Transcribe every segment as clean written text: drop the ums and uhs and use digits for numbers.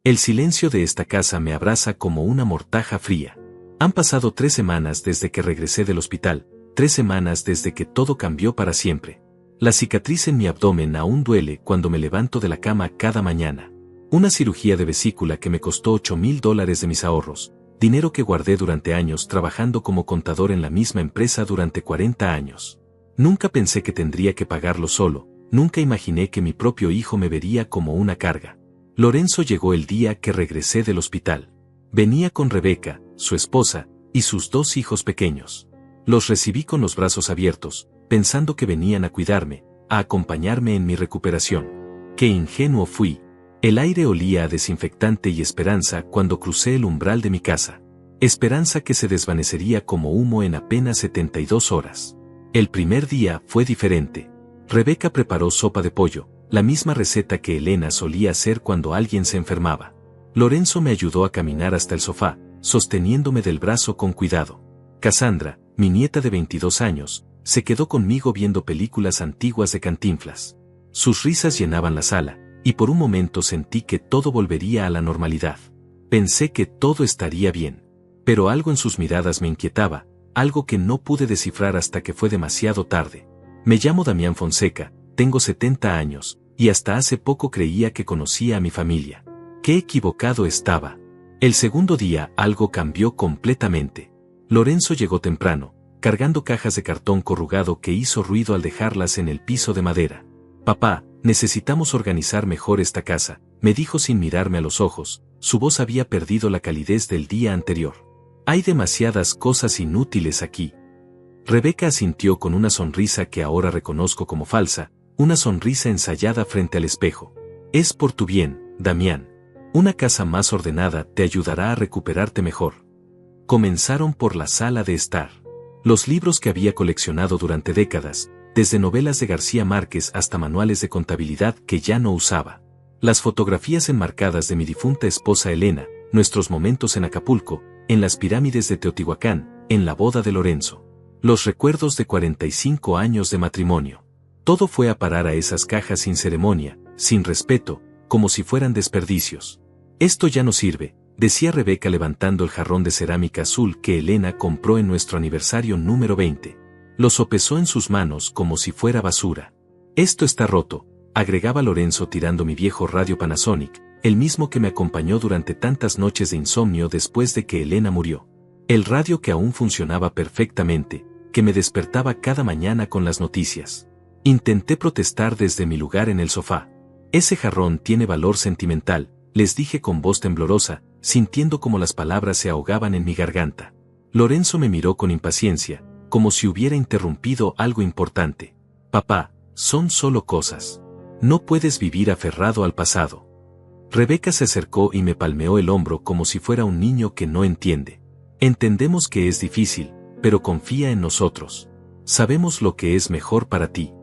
El silencio de esta casa me abraza como una mortaja fría. Han pasado 3 semanas desde que regresé del hospital, 3 semanas desde que todo cambió para siempre. La cicatriz en mi abdomen aún duele cuando me levanto de la cama cada mañana. Una cirugía de vesícula que me costó $8,000 de mis ahorros, dinero que guardé durante años trabajando como contador en la misma empresa durante 40 años. Nunca pensé que tendría que pagarlo solo, nunca imaginé que mi propio hijo me vería como una carga. Lorenzo llegó el día que regresé del hospital. Venía con Rebeca, su esposa, y sus 2 hijos pequeños. Los recibí con los brazos abiertos, pensando que venían a cuidarme, a acompañarme en mi recuperación. ¡Qué ingenuo fui! El aire olía a desinfectante y esperanza cuando crucé el umbral de mi casa. Esperanza que se desvanecería como humo en apenas 72 horas. El primer día fue diferente. Rebeca preparó sopa de pollo, la misma receta que Elena solía hacer cuando alguien se enfermaba. Lorenzo me ayudó a caminar hasta el sofá, sosteniéndome del brazo con cuidado. Cassandra, mi nieta de 22 años, se quedó conmigo viendo películas antiguas de Cantinflas. Sus risas llenaban la sala, y por un momento sentí que todo volvería a la normalidad. Pensé que todo estaría bien. Pero algo en sus miradas me inquietaba, algo que no pude descifrar hasta que fue demasiado tarde. Me llamo Damián Fonseca, tengo 70 años, y hasta hace poco creía que conocía a mi familia. ¡Qué equivocado estaba! El segundo día algo cambió completamente. Lorenzo llegó temprano, cargando cajas de cartón corrugado que hizo ruido al dejarlas en el piso de madera. «Papá, necesitamos organizar mejor esta casa», me dijo sin mirarme a los ojos, su voz había perdido la calidez del día anterior. «Hay demasiadas cosas inútiles aquí». Rebeca asintió con una sonrisa que ahora reconozco como falsa, una sonrisa ensayada frente al espejo. «Es por tu bien, Damián. Una casa más ordenada te ayudará a recuperarte mejor». Comenzaron por la sala de estar. Los libros que había coleccionado durante décadas, desde novelas de García Márquez hasta manuales de contabilidad que ya no usaba. Las fotografías enmarcadas de mi difunta esposa Elena, nuestros momentos en Acapulco, en las pirámides de Teotihuacán, en la boda de Lorenzo. Los recuerdos de 45 años de matrimonio. Todo fue a parar a esas cajas sin ceremonia, sin respeto, como si fueran desperdicios. «Esto ya no sirve», decía Rebeca levantando el jarrón de cerámica azul que Elena compró en nuestro aniversario número 20. Lo sopesó en sus manos como si fuera basura. «Esto está roto», agregaba Lorenzo tirando mi viejo radio Panasonic, el mismo que me acompañó durante tantas noches de insomnio después de que Elena murió. El radio que aún funcionaba perfectamente, que me despertaba cada mañana con las noticias. Intenté protestar desde mi lugar en el sofá. «Ese jarrón tiene valor sentimental», les dije con voz temblorosa, sintiendo como las palabras se ahogaban en mi garganta. Lorenzo me miró con impaciencia, como si hubiera interrumpido algo importante. «Papá, son solo cosas. No puedes vivir aferrado al pasado». Rebeca se acercó y me palmeó el hombro como si fuera un niño que no entiende. «Entendemos que es difícil, pero confía en nosotros. Sabemos lo que es mejor para ti».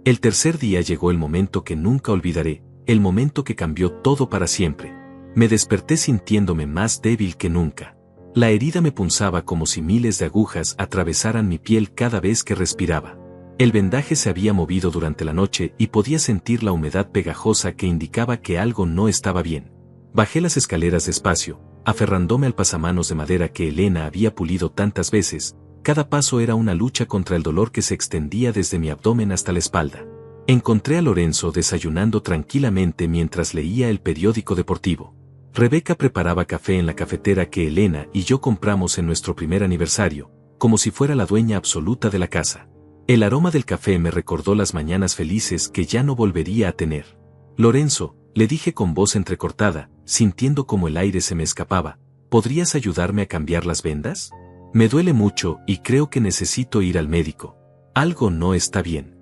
El tercer día llegó el momento que nunca olvidaré, el momento que cambió todo para siempre. Me desperté sintiéndome más débil que nunca. La herida me punzaba como si miles de agujas atravesaran mi piel cada vez que respiraba. El vendaje se había movido durante la noche y podía sentir la humedad pegajosa que indicaba que algo no estaba bien. Bajé las escaleras despacio, aferrándome al pasamanos de madera que Elena había pulido tantas veces. Cada paso era una lucha contra el dolor que se extendía desde mi abdomen hasta la espalda. Encontré a Lorenzo desayunando tranquilamente mientras leía el periódico deportivo. Rebeca preparaba café en la cafetera que Elena y yo compramos en nuestro primer aniversario, como si fuera la dueña absoluta de la casa. El aroma del café me recordó las mañanas felices que ya no volvería a tener. «Lorenzo», le dije con voz entrecortada, sintiendo como el aire se me escapaba, «¿podrías ayudarme a cambiar las vendas? Me duele mucho y creo que necesito ir al médico. Algo no está bien».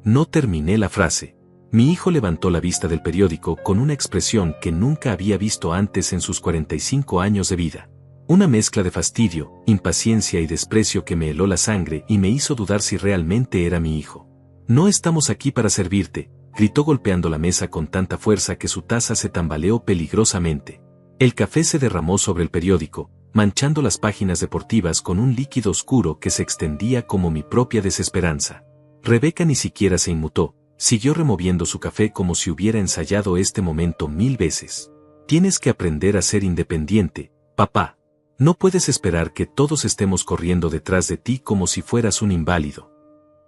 No terminé la frase. Mi hijo levantó la vista del periódico con una expresión que nunca había visto antes en sus 45 años de vida. Una mezcla de fastidio, impaciencia y desprecio que me heló la sangre y me hizo dudar si realmente era mi hijo. «No estamos aquí para servirte», gritó golpeando la mesa con tanta fuerza que su taza se tambaleó peligrosamente. El café se derramó sobre el periódico, manchando las páginas deportivas con un líquido oscuro que se extendía como mi propia desesperanza. Rebeca ni siquiera se inmutó, siguió removiendo su café como si hubiera ensayado este momento 1000 veces. Tienes que aprender a ser independiente, papá. No puedes esperar que todos estemos corriendo detrás de ti como si fueras un inválido.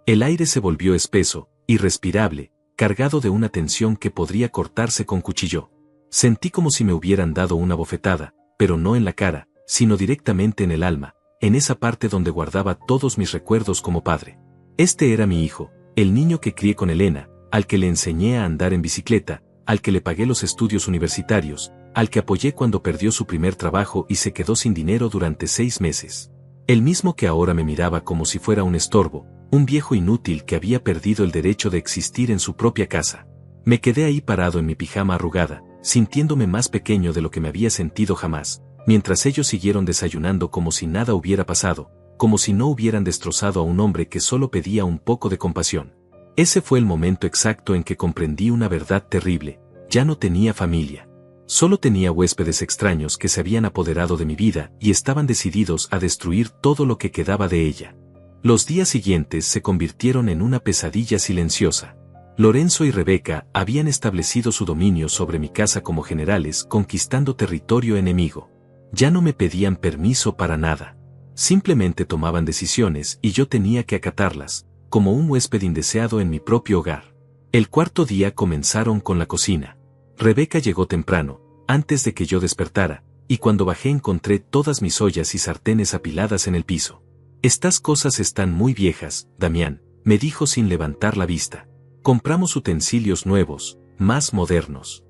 El aire se volvió espeso, irrespirable, cargado de una tensión que podría cortarse con cuchillo. Sentí como si me hubieran dado una bofetada, pero no en la cara, sino directamente en el alma, en esa parte donde guardaba todos mis recuerdos como padre. Este era mi hijo, el niño que crié con Elena, al que le enseñé a andar en bicicleta, al que le pagué los estudios universitarios, al que apoyé cuando perdió su primer trabajo y se quedó sin dinero durante 6 meses. El mismo que ahora me miraba como si fuera un estorbo, un viejo inútil que había perdido el derecho de existir en su propia casa. Me quedé ahí parado en mi pijama arrugada, sintiéndome más pequeño de lo que me había sentido jamás, mientras ellos siguieron desayunando como si nada hubiera pasado, como si no hubieran destrozado a un hombre que solo pedía un poco de compasión. Ese fue el momento exacto en que comprendí una verdad terrible: ya no tenía familia. Solo tenía huéspedes extraños que se habían apoderado de mi vida y estaban decididos a destruir todo lo que quedaba de ella. Los días siguientes se convirtieron en una pesadilla silenciosa. Lorenzo y Rebeca habían establecido su dominio sobre mi casa como generales, conquistando territorio enemigo. Ya no me pedían permiso para nada. Simplemente tomaban decisiones y yo tenía que acatarlas, como un huésped indeseado en mi propio hogar. El cuarto día comenzaron con la cocina. Rebeca llegó temprano, antes de que yo despertara, y cuando bajé encontré todas mis ollas y sartenes apiladas en el piso. «Estas cosas están muy viejas, Damián», me dijo sin levantar la vista. «Compramos utensilios nuevos, más modernos».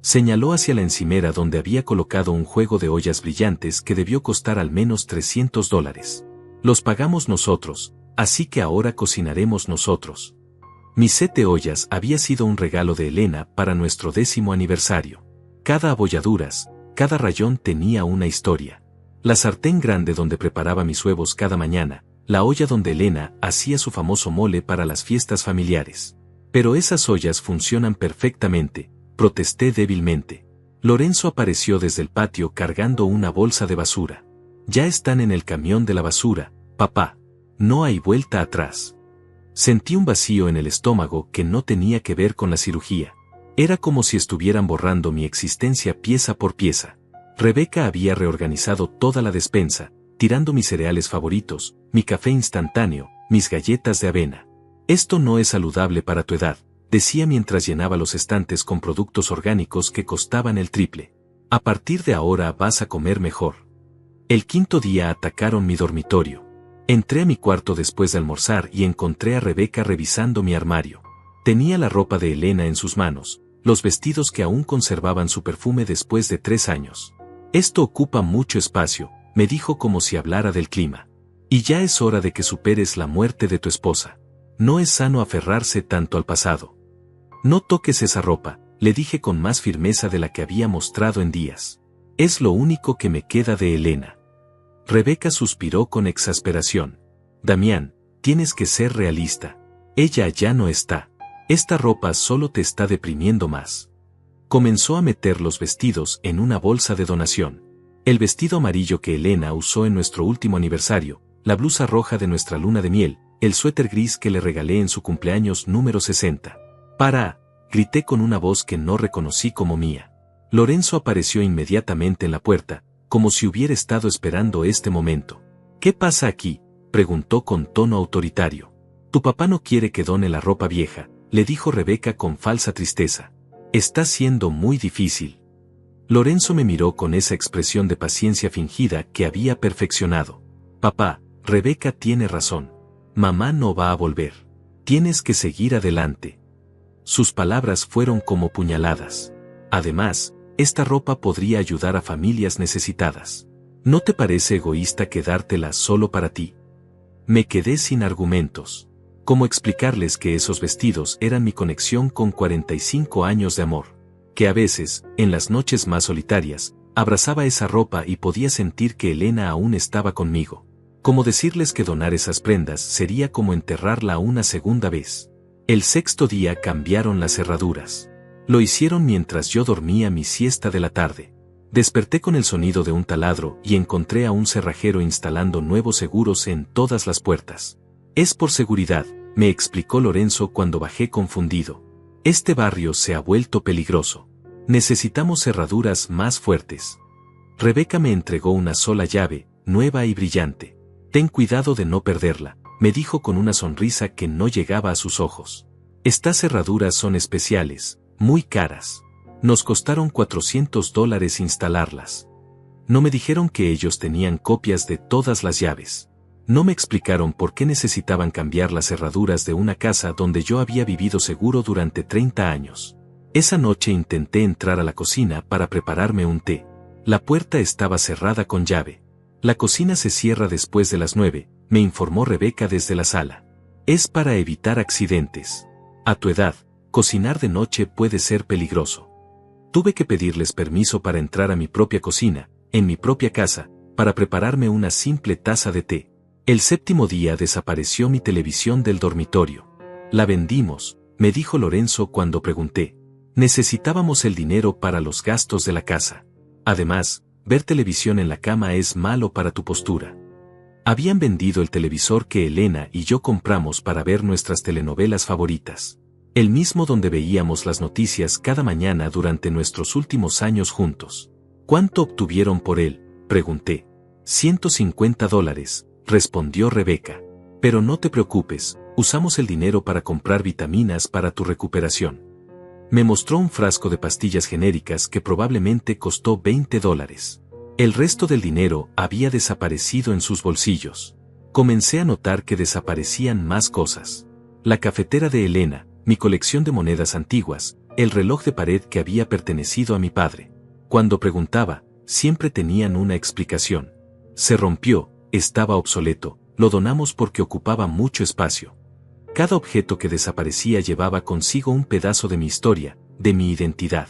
Señaló hacia la encimera donde había colocado un juego de ollas brillantes que debió costar al menos $300. «Los pagamos nosotros, así que ahora cocinaremos nosotros». Mi set de ollas había sido un regalo de Elena para nuestro 10º aniversario. Cada abolladuras, cada rayón tenía una historia. La sartén grande donde preparaba mis huevos cada mañana, la olla donde Elena hacía su famoso mole para las fiestas familiares. «Pero esas ollas funcionan perfectamente», protesté débilmente. Lorenzo apareció desde el patio cargando una bolsa de basura. «Ya están en el camión de la basura, papá. No hay vuelta atrás». Sentí un vacío en el estómago que no tenía que ver con la cirugía. Era como si estuvieran borrando mi existencia pieza por pieza. Rebeca había reorganizado toda la despensa, tirando mis cereales favoritos, mi café instantáneo, mis galletas de avena. «Esto no es saludable para tu edad», decía mientras llenaba los estantes con productos orgánicos que costaban el triple. «A partir de ahora vas a comer mejor». El quinto día atacaron mi dormitorio. Entré a mi cuarto después de almorzar y encontré a Rebeca revisando mi armario. Tenía la ropa de Elena en sus manos, los vestidos que aún conservaban su perfume después de 3 años. «Esto ocupa mucho espacio», me dijo como si hablara del clima. «Y ya es hora de que superes la muerte de tu esposa. No es sano aferrarse tanto al pasado». «No toques esa ropa», le dije con más firmeza de la que había mostrado en días. «Es lo único que me queda de Elena». Rebeca suspiró con exasperación. «Damián, tienes que ser realista. Ella ya no está. Esta ropa solo te está deprimiendo más». Comenzó a meter los vestidos en una bolsa de donación. El vestido amarillo que Elena usó en nuestro último aniversario, la blusa roja de nuestra luna de miel, el suéter gris que le regalé en su cumpleaños número 60. «Para», grité con una voz que no reconocí como mía. Lorenzo apareció inmediatamente en la puerta, como si hubiera estado esperando este momento. «¿Qué pasa aquí?», preguntó con tono autoritario. «Tu papá no quiere que done la ropa vieja», le dijo Rebeca con falsa tristeza. «Está siendo muy difícil». Lorenzo me miró con esa expresión de paciencia fingida que había perfeccionado. «Papá, Rebeca tiene razón. Mamá no va a volver. Tienes que seguir adelante». Sus palabras fueron como puñaladas. «Además, esta ropa podría ayudar a familias necesitadas. ¿No te parece egoísta quedártela solo para ti?». Me quedé sin argumentos. ¿Cómo explicarles que esos vestidos eran mi conexión con 45 años de amor? Que a veces, en las noches más solitarias, abrazaba esa ropa y podía sentir que Elena aún estaba conmigo. ¿Cómo decirles que donar esas prendas sería como enterrarla una segunda vez? El sexto día cambiaron las cerraduras. Lo hicieron mientras yo dormía mi siesta de la tarde. Desperté con el sonido de un taladro y encontré a un cerrajero instalando nuevos seguros en todas las puertas. «Es por seguridad», me explicó Lorenzo cuando bajé confundido. «Este barrio se ha vuelto peligroso. Necesitamos cerraduras más fuertes. Rebeca me entregó una sola llave, nueva y brillante. Ten cuidado de no perderla, me dijo con una sonrisa que no llegaba a sus ojos. Estas cerraduras son especiales, muy caras. Nos costaron $400 instalarlas. No me dijeron que ellos tenían copias de todas las llaves. No me explicaron por qué necesitaban cambiar las cerraduras de una casa donde yo había vivido seguro durante 30 años. Esa noche intenté entrar a la cocina para prepararme un té. La puerta estaba cerrada con llave. La cocina se cierra después de las 9, me informó Rebeca desde la sala. Es para evitar accidentes. A tu edad, cocinar de noche puede ser peligroso. Tuve que pedirles permiso para entrar a mi propia cocina, en mi propia casa, para prepararme una simple taza de té. El 7º día desapareció mi televisión del dormitorio. La vendimos, me dijo Lorenzo cuando pregunté. Necesitábamos el dinero para los gastos de la casa. Además, ver televisión en la cama es malo para tu postura. Habían vendido el televisor que Elena y yo compramos para ver nuestras telenovelas favoritas. El mismo donde veíamos las noticias cada mañana durante nuestros últimos años juntos. ¿Cuánto obtuvieron por él?, pregunté. $150, respondió Rebeca. Pero no te preocupes, usamos el dinero para comprar vitaminas para tu recuperación. Me mostró un frasco de pastillas genéricas que probablemente costó $20. El resto del dinero había desaparecido en sus bolsillos. Comencé a notar que desaparecían más cosas. La cafetera de Elena, mi colección de monedas antiguas, el reloj de pared que había pertenecido a mi padre. Cuando preguntaba, siempre tenían una explicación. Se rompió, estaba obsoleto, lo donamos porque ocupaba mucho espacio. Cada objeto que desaparecía llevaba consigo un pedazo de mi historia, de mi identidad.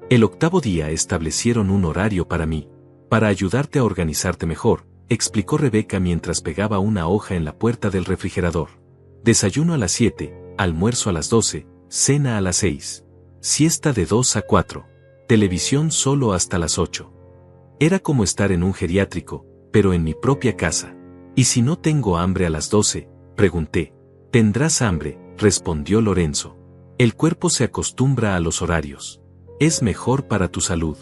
El 8º día establecieron un horario para mí. Para ayudarte a organizarte mejor, explicó Rebeca mientras pegaba una hoja en la puerta del refrigerador. Desayuno a las 7, almuerzo a las 12, cena a las 6. Siesta de 2 a 4. Televisión solo hasta las 8. Era como estar en un geriátrico, pero en mi propia casa. ¿Y si no tengo hambre a las 12?, pregunté. Tendrás hambre, respondió Lorenzo. El cuerpo se acostumbra a los horarios. Es mejor para tu salud.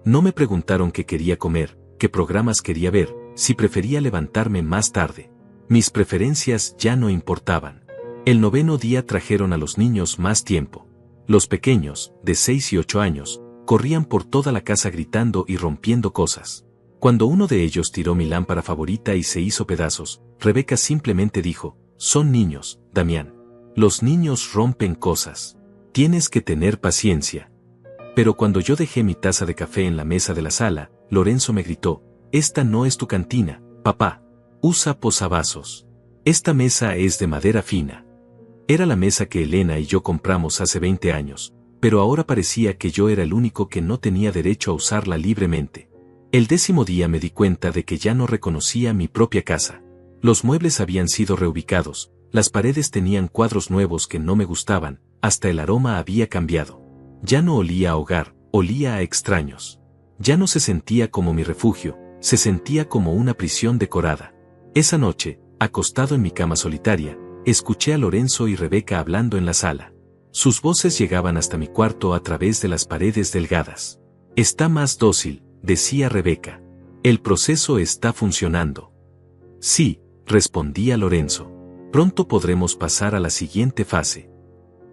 No me preguntaron qué quería comer, qué programas quería ver, si prefería levantarme más tarde. Mis preferencias ya no importaban. El 9º día trajeron a los niños más tiempo. Los pequeños, de 6 y 8 años, corrían por toda la casa gritando y rompiendo cosas. Cuando uno de ellos tiró mi lámpara favorita y se hizo pedazos, Rebeca simplemente dijo, son niños, Damián. Los niños rompen cosas. Tienes que tener paciencia. Pero cuando yo dejé mi taza de café en la mesa de la sala, Lorenzo me gritó, esta no es tu cantina, papá. Usa posavasos. Esta mesa es de madera fina. Era la mesa que Elena y yo compramos hace 20 años, pero ahora parecía que yo era el único que no tenía derecho a usarla libremente. El 10º día me di cuenta de que ya no reconocía mi propia casa. Los muebles habían sido reubicados, las paredes tenían cuadros nuevos que no me gustaban, hasta el aroma había cambiado. Ya no olía a hogar, olía a extraños. Ya no se sentía como mi refugio, se sentía como una prisión decorada. Esa noche, acostado en mi cama solitaria, escuché a Lorenzo y Rebeca hablando en la sala. Sus voces llegaban hasta mi cuarto a través de las paredes delgadas. Está más dócil, decía Rebeca. El proceso está funcionando. Sí, respondía Lorenzo. Pronto podremos pasar a la siguiente fase.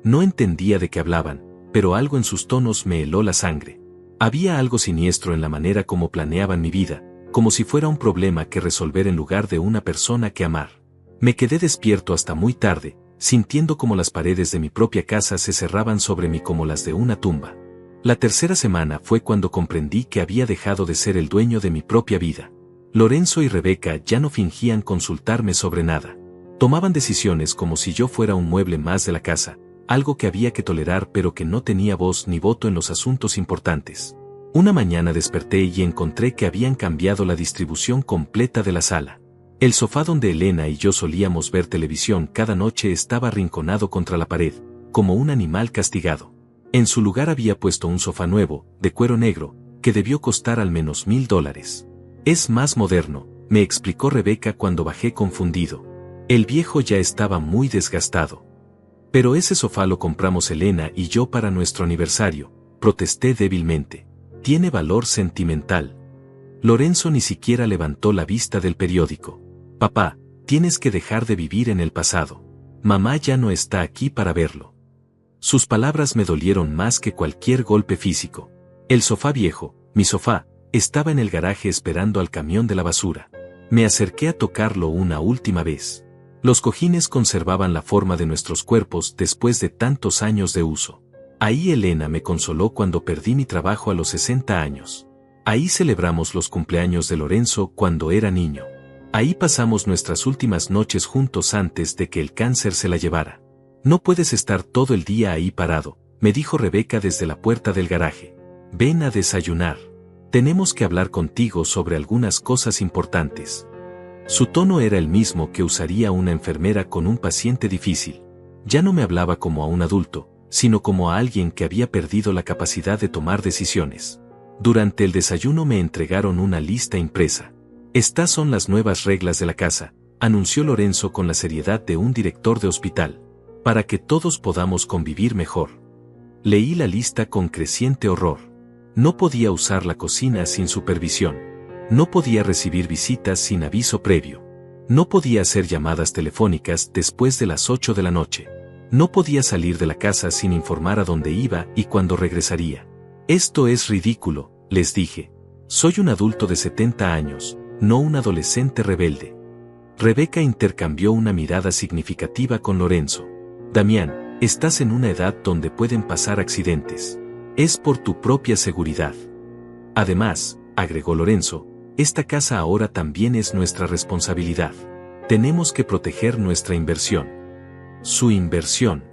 No entendía de qué hablaban, pero algo en sus tonos me heló la sangre. Había algo siniestro en la manera como planeaban mi vida, como si fuera un problema que resolver en lugar de una persona que amar. Me quedé despierto hasta muy tarde, sintiendo como las paredes de mi propia casa se cerraban sobre mí como las de una tumba. La 3ª semana fue cuando comprendí que había dejado de ser el dueño de mi propia vida. Lorenzo y Rebeca ya no fingían consultarme sobre nada. Tomaban decisiones como si yo fuera un mueble más de la casa, algo que había que tolerar pero que no tenía voz ni voto en los asuntos importantes. Una mañana desperté y encontré que habían cambiado la distribución completa de la sala. El sofá donde Elena y yo solíamos ver televisión cada noche estaba arrinconado contra la pared, como un animal castigado. En su lugar había puesto un sofá nuevo, de cuero negro, que debió costar al menos $1000. Es más moderno, me explicó Rebeca cuando bajé confundido. El viejo ya estaba muy desgastado. Pero ese sofá lo compramos Elena y yo para nuestro aniversario, protesté débilmente. Tiene valor sentimental. Lorenzo ni siquiera levantó la vista del periódico. Papá, tienes que dejar de vivir en el pasado. Mamá ya no está aquí para verlo. Sus palabras me dolieron más que cualquier golpe físico. El sofá viejo, mi sofá, estaba en el garaje esperando al camión de la basura. Me acerqué a tocarlo una última vez. Los cojines conservaban la forma de nuestros cuerpos después de tantos años de uso. Ahí Elena me consoló cuando perdí mi trabajo a los 60 años. Ahí celebramos los cumpleaños de Lorenzo cuando era niño. Ahí pasamos nuestras últimas noches juntos antes de que el cáncer se la llevara. No puedes estar todo el día ahí parado, me dijo Rebeca desde la puerta del garaje. Ven a desayunar. Tenemos que hablar contigo sobre algunas cosas importantes. Su tono era el mismo que usaría una enfermera con un paciente difícil. Ya no me hablaba como a un adulto, sino como a alguien que había perdido la capacidad de tomar decisiones. Durante el desayuno me entregaron una lista impresa. Estas son las nuevas reglas de la casa, anunció Lorenzo con la seriedad de un director de hospital, para que todos podamos convivir mejor. Leí la lista con creciente horror. No podía usar la cocina sin supervisión. No podía recibir visitas sin aviso previo. No podía hacer llamadas telefónicas después de las 8 de la noche. No podía salir de la casa sin informar a dónde iba y cuándo regresaría. Esto es ridículo, les dije. Soy un adulto de 70 años, no un adolescente rebelde. Rebeca intercambió una mirada significativa con Lorenzo. Damián, estás en una edad donde pueden pasar accidentes. Es por tu propia seguridad. Además, agregó Lorenzo, esta casa ahora también es nuestra responsabilidad. Tenemos que proteger nuestra inversión. Su inversión.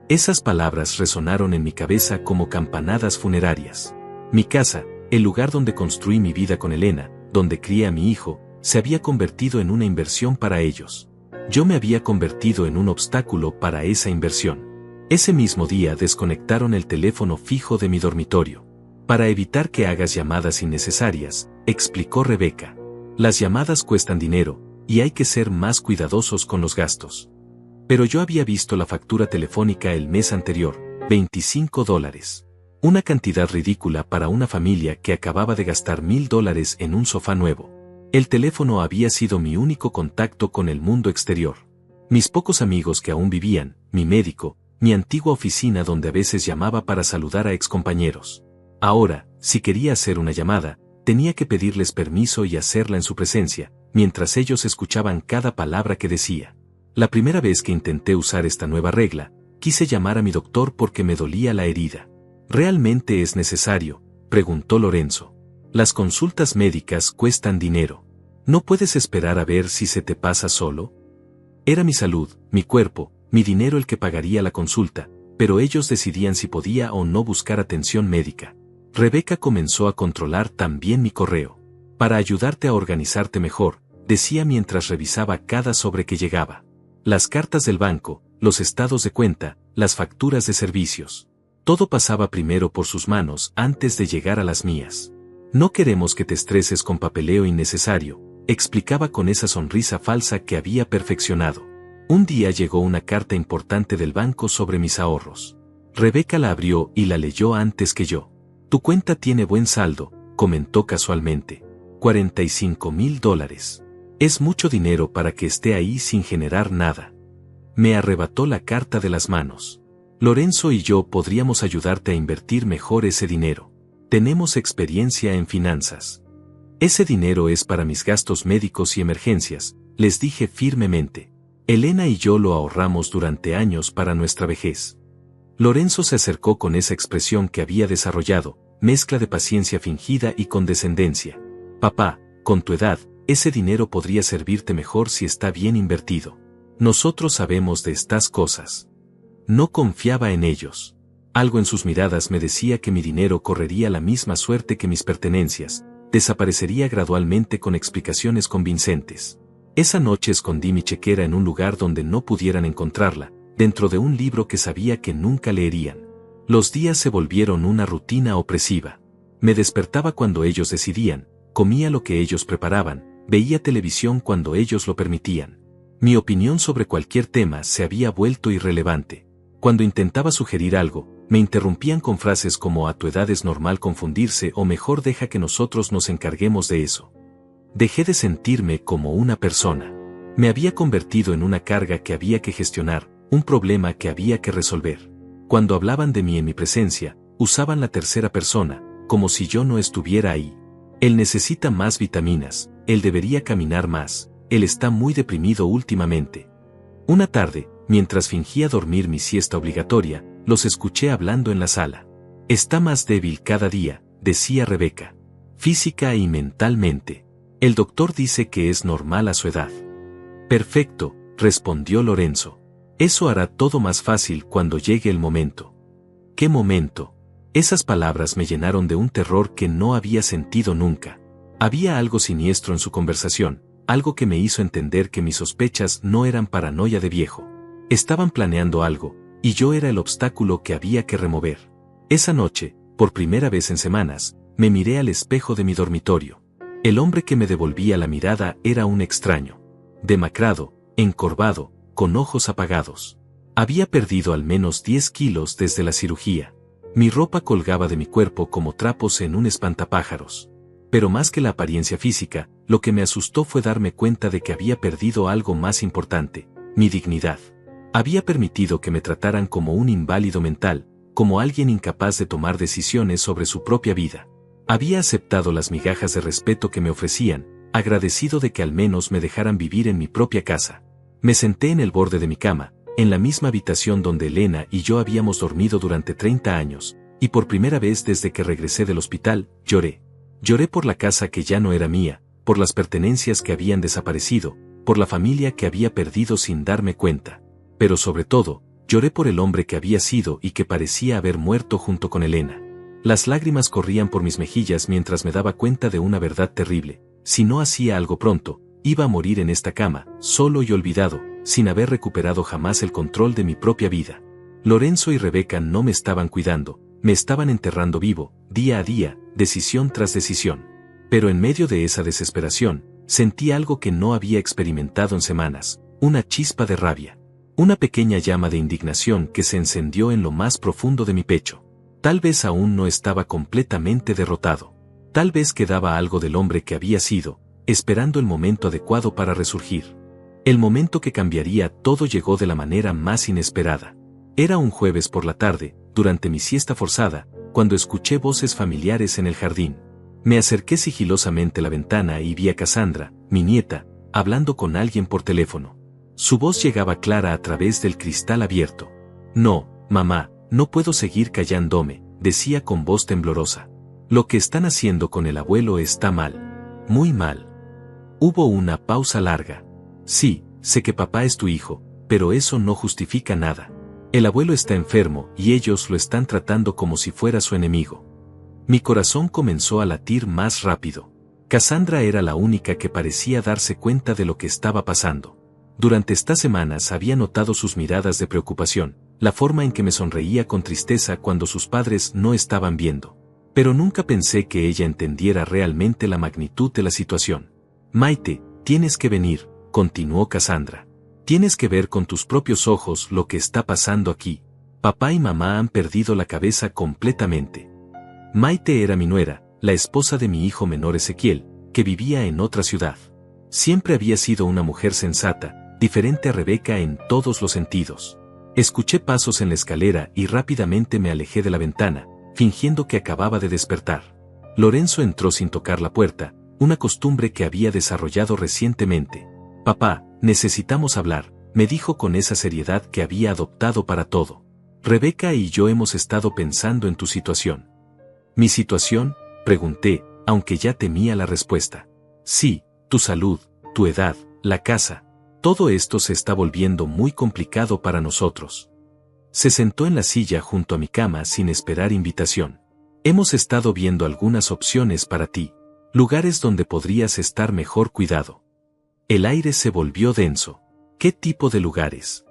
Esas palabras resonaron en mi cabeza como campanadas funerarias. Mi casa, el lugar donde construí mi vida con Elena, donde crié a mi hijo, se había convertido en una inversión para ellos. Yo me había convertido en un obstáculo para esa inversión. Ese mismo día desconectaron el teléfono fijo de mi dormitorio. Para evitar que hagas llamadas innecesarias, explicó Rebeca. Las llamadas cuestan dinero, y hay que ser más cuidadosos con los gastos. Pero yo había visto la factura telefónica el mes anterior, $25. Una cantidad ridícula para una familia que acababa de gastar $1000 en un sofá nuevo. El teléfono había sido mi único contacto con el mundo exterior. Mis pocos amigos que aún vivían, mi médico, mi antigua oficina donde a veces llamaba para saludar a excompañeros. Ahora, si quería hacer una llamada, tenía que pedirles permiso y hacerla en su presencia, mientras ellos escuchaban cada palabra que decía. La primera vez que intenté usar esta nueva regla, quise llamar a mi doctor porque me dolía la herida. ¿Realmente es necesario?, preguntó Lorenzo. Las consultas médicas cuestan dinero. ¿No puedes esperar a ver si se te pasa solo? Era mi salud, mi cuerpo, mi dinero el que pagaría la consulta, pero ellos decidían si podía o no buscar atención médica. Rebeca comenzó a controlar también mi correo. Para ayudarte a organizarte mejor, decía mientras revisaba cada sobre que llegaba. Las cartas del banco, los estados de cuenta, las facturas de servicios. Todo pasaba primero por sus manos antes de llegar a las mías. No queremos que te estreses con papeleo innecesario, explicaba con esa sonrisa falsa que había perfeccionado. Un día llegó una carta importante del banco sobre mis ahorros. Rebeca la abrió y la leyó antes que yo. Tu cuenta tiene buen saldo, comentó casualmente. $45,000. Es mucho dinero para que esté ahí sin generar nada. Me arrebató la carta de las manos. Lorenzo y yo podríamos ayudarte a invertir mejor ese dinero. Tenemos experiencia en finanzas. Ese dinero es para mis gastos médicos y emergencias, les dije firmemente. Elena y yo lo ahorramos durante años para nuestra vejez. Lorenzo se acercó con esa expresión que había desarrollado, mezcla de paciencia fingida y condescendencia. Papá, con tu edad, ese dinero podría servirte mejor si está bien invertido. Nosotros sabemos de estas cosas. No confiaba en ellos. Algo en sus miradas me decía que mi dinero correría la misma suerte que mis pertenencias, desaparecería gradualmente con explicaciones convincentes. Esa noche escondí mi chequera en un lugar donde no pudieran encontrarla, dentro de un libro que sabía que nunca leerían. Los días se volvieron una rutina opresiva. Me despertaba cuando ellos decidían, comía lo que ellos preparaban, veía televisión cuando ellos lo permitían. Mi opinión sobre cualquier tema se había vuelto irrelevante. Cuando intentaba sugerir algo, me interrumpían con frases como a tu edad es normal confundirse o mejor deja que nosotros nos encarguemos de eso. Dejé de sentirme como una persona. Me había convertido en una carga que había que gestionar, un problema que había que resolver. Cuando hablaban de mí en mi presencia, usaban la tercera persona, como si yo no estuviera ahí. Él necesita más vitaminas, él debería caminar más, él está muy deprimido últimamente. Una tarde, mientras fingía dormir mi siesta obligatoria, los escuché hablando en la sala. Está más débil cada día, decía Rebeca. Física y mentalmente. El doctor dice que es normal a su edad. Perfecto, respondió Lorenzo. Eso hará todo más fácil cuando llegue el momento. ¿Qué momento? Esas palabras me llenaron de un terror que no había sentido nunca. Había algo siniestro en su conversación, algo que me hizo entender que mis sospechas no eran paranoia de viejo. Estaban planeando algo, y yo era el obstáculo que había que remover. Esa noche, por primera vez en semanas, me miré al espejo de mi dormitorio. El hombre que me devolvía la mirada era un extraño. Demacrado, encorvado, con ojos apagados. Había perdido al menos 10 kilos desde la cirugía. Mi ropa colgaba de mi cuerpo como trapos en un espantapájaros. Pero más que la apariencia física, lo que me asustó fue darme cuenta de que había perdido algo más importante, mi dignidad. Había permitido que me trataran como un inválido mental, como alguien incapaz de tomar decisiones sobre su propia vida. Había aceptado las migajas de respeto que me ofrecían, agradecido de que al menos me dejaran vivir en mi propia casa. Me senté en el borde de mi cama, en la misma habitación donde Elena y yo habíamos dormido durante 30 años, y por primera vez desde que regresé del hospital, lloré. Lloré por la casa que ya no era mía, por las pertenencias que habían desaparecido, por la familia que había perdido sin darme cuenta. Pero sobre todo, lloré por el hombre que había sido y que parecía haber muerto junto con Elena. Las lágrimas corrían por mis mejillas mientras me daba cuenta de una verdad terrible. Si no hacía algo pronto, iba a morir en esta cama, solo y olvidado, sin haber recuperado jamás el control de mi propia vida. Lorenzo y Rebeca no me estaban cuidando, me estaban enterrando vivo, día a día, decisión tras decisión. Pero en medio de esa desesperación, sentí algo que no había experimentado en semanas, una chispa de rabia. Una pequeña llama de indignación que se encendió en lo más profundo de mi pecho. Tal vez aún no estaba completamente derrotado. Tal vez quedaba algo del hombre que había sido, esperando el momento adecuado para resurgir. El momento que cambiaría todo llegó de la manera más inesperada. Era un jueves por la tarde, durante mi siesta forzada, cuando escuché voces familiares en el jardín. Me acerqué sigilosamente a la ventana y vi a Cassandra, mi nieta, hablando con alguien por teléfono. Su voz llegaba clara a través del cristal abierto. No, mamá, no puedo seguir callándome, decía con voz temblorosa. Lo que están haciendo con el abuelo está mal. Muy mal. Hubo una pausa larga. Sí, sé que papá es tu hijo, pero eso no justifica nada. El abuelo está enfermo y ellos lo están tratando como si fuera su enemigo. Mi corazón comenzó a latir más rápido. Cassandra era la única que parecía darse cuenta de lo que estaba pasando. Durante estas semanas había notado sus miradas de preocupación, la forma en que me sonreía con tristeza cuando sus padres no estaban viendo. Pero nunca pensé que ella entendiera realmente la magnitud de la situación. Maite, tienes que venir, continuó Cassandra. Tienes que ver con tus propios ojos lo que está pasando aquí. Papá y mamá han perdido la cabeza completamente. Maite era mi nuera, la esposa de mi hijo menor Ezequiel, que vivía en otra ciudad. Siempre había sido una mujer sensata, diferente a Rebeca en todos los sentidos. Escuché pasos en la escalera y rápidamente me alejé de la ventana, fingiendo que acababa de despertar. Lorenzo entró sin tocar la puerta, una costumbre que había desarrollado recientemente. Papá, necesitamos hablar, me dijo con esa seriedad que había adoptado para todo. Rebeca y yo hemos estado pensando en tu situación. ¿Mi situación?, pregunté, aunque ya temía la respuesta. Sí, tu salud, tu edad, la casa. Todo esto se está volviendo muy complicado para nosotros. Se sentó en la silla junto a mi cama sin esperar invitación. Hemos estado viendo algunas opciones para ti. Lugares donde podrías estar mejor cuidado. El aire se volvió denso. ¿Qué tipo de lugares?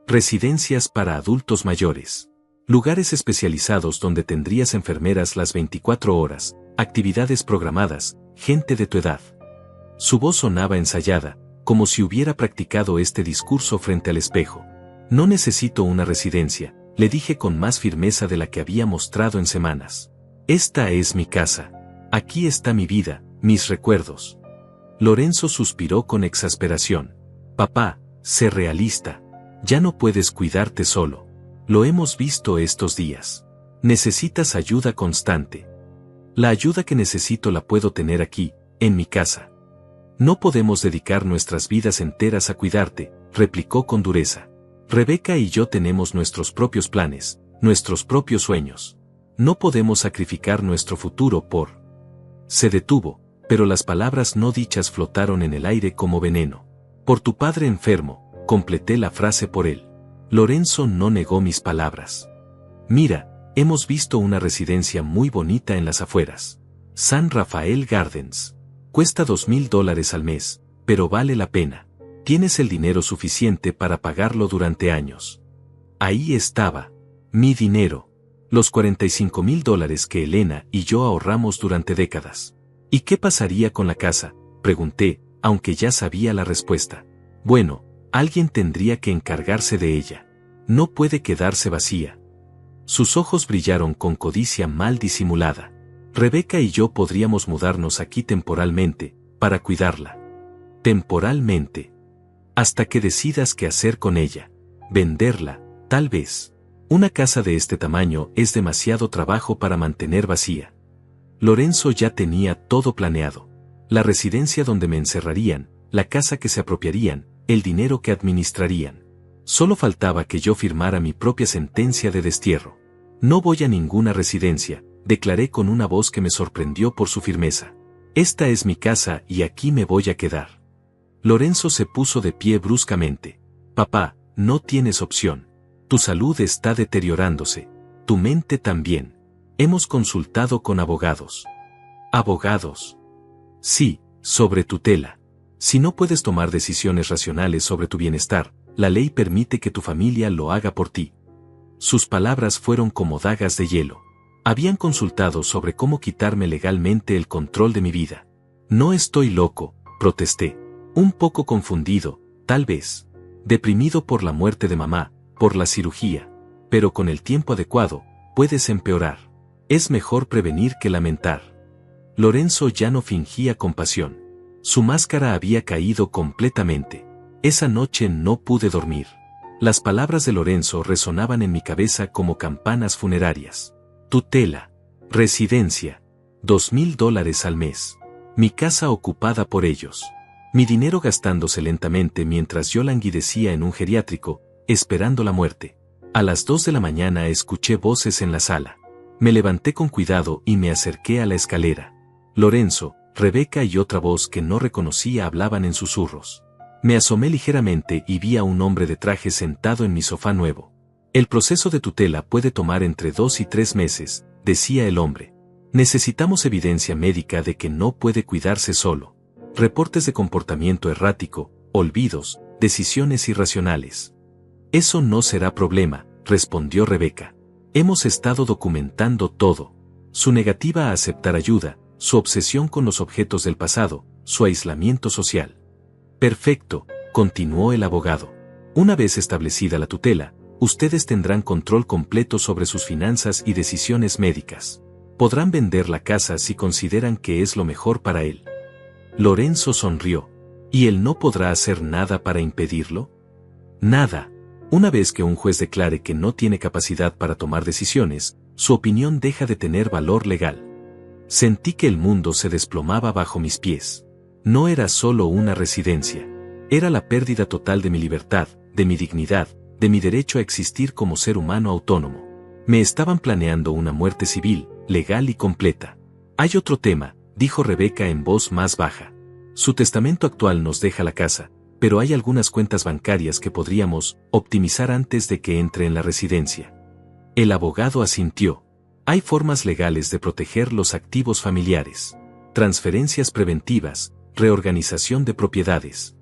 Residencias para adultos mayores. Lugares especializados donde tendrías enfermeras las 24 horas, actividades programadas, gente de tu edad. Su voz sonaba ensayada, como si hubiera practicado este discurso frente al espejo. No necesito una residencia, le dije con más firmeza de la que había mostrado en semanas. Esta es mi casa. Aquí está mi vida, mis recuerdos. Lorenzo suspiró con exasperación. Papá, sé realista. Ya no puedes cuidarte solo. Lo hemos visto estos días. Necesitas ayuda constante. La ayuda que necesito la puedo tener aquí, en mi casa. No podemos dedicar nuestras vidas enteras a cuidarte, replicó con dureza. Rebeca y yo tenemos nuestros propios planes, nuestros propios sueños. No podemos sacrificar nuestro futuro por... Se detuvo, pero las palabras no dichas flotaron en el aire como veneno. Por tu padre enfermo, completé la frase por él. Lorenzo no negó mis palabras. Mira, hemos visto una residencia muy bonita en las afueras. San Rafael Gardens. Cuesta $2,000 al mes, pero vale la pena. Tienes el dinero suficiente para pagarlo durante años. Ahí estaba. Mi dinero. Los $45,000 que Elena y yo ahorramos durante décadas. ¿Y qué pasaría con la casa?, pregunté, aunque ya sabía la respuesta. Bueno, alguien tendría que encargarse de ella. No puede quedarse vacía. Sus ojos brillaron con codicia mal disimulada. Rebeca y yo podríamos mudarnos aquí temporalmente, para cuidarla. Temporalmente. Hasta que decidas qué hacer con ella. Venderla, tal vez. Una casa de este tamaño es demasiado trabajo para mantener vacía. Lorenzo ya tenía todo planeado. La residencia donde me encerrarían, la casa que se apropiarían, el dinero que administrarían. Solo faltaba que yo firmara mi propia sentencia de destierro. No voy a ninguna residencia, declaré con una voz que me sorprendió por su firmeza. Esta es mi casa y aquí me voy a quedar. Lorenzo se puso de pie bruscamente. Papá, no tienes opción. Tu salud está deteriorándose. Tu mente también. Hemos consultado con abogados. ¿Abogados? Sí, sobre tutela. Si no puedes tomar decisiones racionales sobre tu bienestar, la ley permite que tu familia lo haga por ti. Sus palabras fueron como dagas de hielo. Habían consultado sobre cómo quitarme legalmente el control de mi vida. No estoy loco, protesté. Un poco confundido, tal vez. Deprimido por la muerte de mamá, por la cirugía. Pero con el tiempo adecuado, puedes empeorar. Es mejor prevenir que lamentar. Lorenzo ya no fingía compasión. Su máscara había caído completamente. Esa noche no pude dormir. Las palabras de Lorenzo resonaban en mi cabeza como campanas funerarias. Tutela. Residencia. $2,000 al mes. Mi casa ocupada por ellos. Mi dinero gastándose lentamente mientras yo languidecía en un geriátrico, esperando la muerte. A las 2 de la mañana escuché voces en la sala. Me levanté con cuidado y me acerqué a la escalera. Lorenzo, Rebeca y otra voz que no reconocía hablaban en susurros. Me asomé ligeramente y vi a un hombre de traje sentado en mi sofá nuevo. El proceso de tutela puede tomar entre 2 y 3 meses, decía el hombre. Necesitamos evidencia médica de que no puede cuidarse solo. Reportes de comportamiento errático, olvidos, decisiones irracionales. Eso no será problema, respondió Rebeca. Hemos estado documentando todo. Su negativa a aceptar ayuda, su obsesión con los objetos del pasado, su aislamiento social. Perfecto, continuó el abogado. Una vez establecida la tutela, ustedes tendrán control completo sobre sus finanzas y decisiones médicas. Podrán vender la casa si consideran que es lo mejor para él. Lorenzo sonrió. ¿Y él no podrá hacer nada para impedirlo? Nada. Una vez que un juez declare que no tiene capacidad para tomar decisiones, su opinión deja de tener valor legal. Sentí que el mundo se desplomaba bajo mis pies. No era solo una residencia. Era la pérdida total de mi libertad, de mi dignidad, de mi derecho a existir como ser humano autónomo. Me estaban planeando una muerte civil, legal y completa. Hay otro tema, dijo Rebeca en voz más baja. Su testamento actual nos deja la casa, pero hay algunas cuentas bancarias que podríamos optimizar antes de que entre en la residencia. El abogado asintió. Hay formas legales de proteger los activos familiares. Transferencias preventivas, reorganización de propiedades.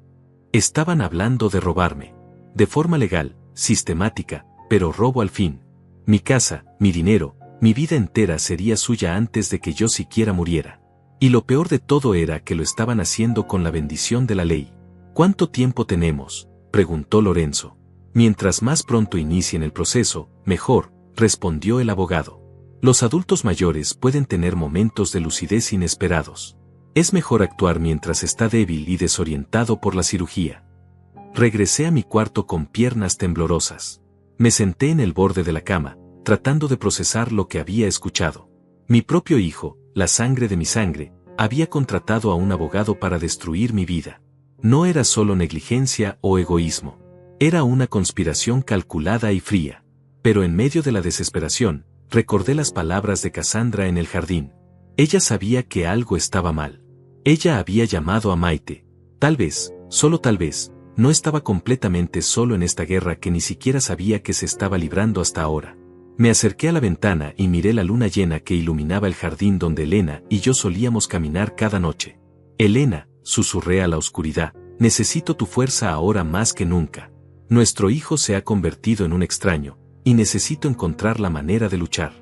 Estaban hablando de robarme. De forma legal, sistemática, pero robo al fin. Mi casa, mi dinero, mi vida entera sería suya antes de que yo siquiera muriera. Y lo peor de todo era que lo estaban haciendo con la bendición de la ley. ¿Cuánto tiempo tenemos?, preguntó Lorenzo. Mientras más pronto inicien el proceso, mejor, respondió el abogado. Los adultos mayores pueden tener momentos de lucidez inesperados. Es mejor actuar mientras está débil y desorientado por la cirugía. Regresé a mi cuarto con piernas temblorosas. Me senté en el borde de la cama, tratando de procesar lo que había escuchado. Mi propio hijo, la sangre de mi sangre, había contratado a un abogado para destruir mi vida. No era solo negligencia o egoísmo. Era una conspiración calculada y fría. Pero en medio de la desesperación, recordé las palabras de Cassandra en el jardín. Ella sabía que algo estaba mal. Ella había llamado a Maite. Tal vez, solo tal vez, no estaba completamente solo en esta guerra que ni siquiera sabía que se estaba librando hasta ahora. Me acerqué a la ventana y miré la luna llena que iluminaba el jardín donde Elena y yo solíamos caminar cada noche. Elena, susurré a la oscuridad, necesito tu fuerza ahora más que nunca. Nuestro hijo se ha convertido en un extraño, y necesito encontrar la manera de luchar.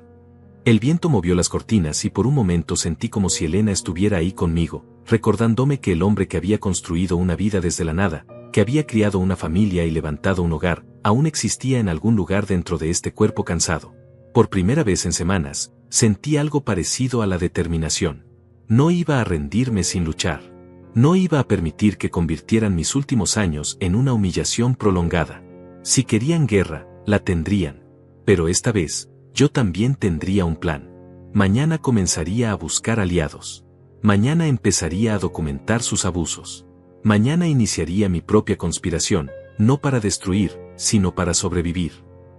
El viento movió las cortinas y por un momento sentí como si Elena estuviera ahí conmigo, recordándome que el hombre que había construido una vida desde la nada, que había criado una familia y levantado un hogar, aún existía en algún lugar dentro de este cuerpo cansado. Por primera vez en semanas, sentí algo parecido a la determinación. No iba a rendirme sin luchar. No iba a permitir que convirtieran mis últimos años en una humillación prolongada. Si querían guerra, la tendrían. Pero esta vez, yo también tendría un plan. Mañana comenzaría a buscar aliados. Mañana empezaría a documentar sus abusos. Mañana iniciaría mi propia conspiración, no para destruir, sino para sobrevivir.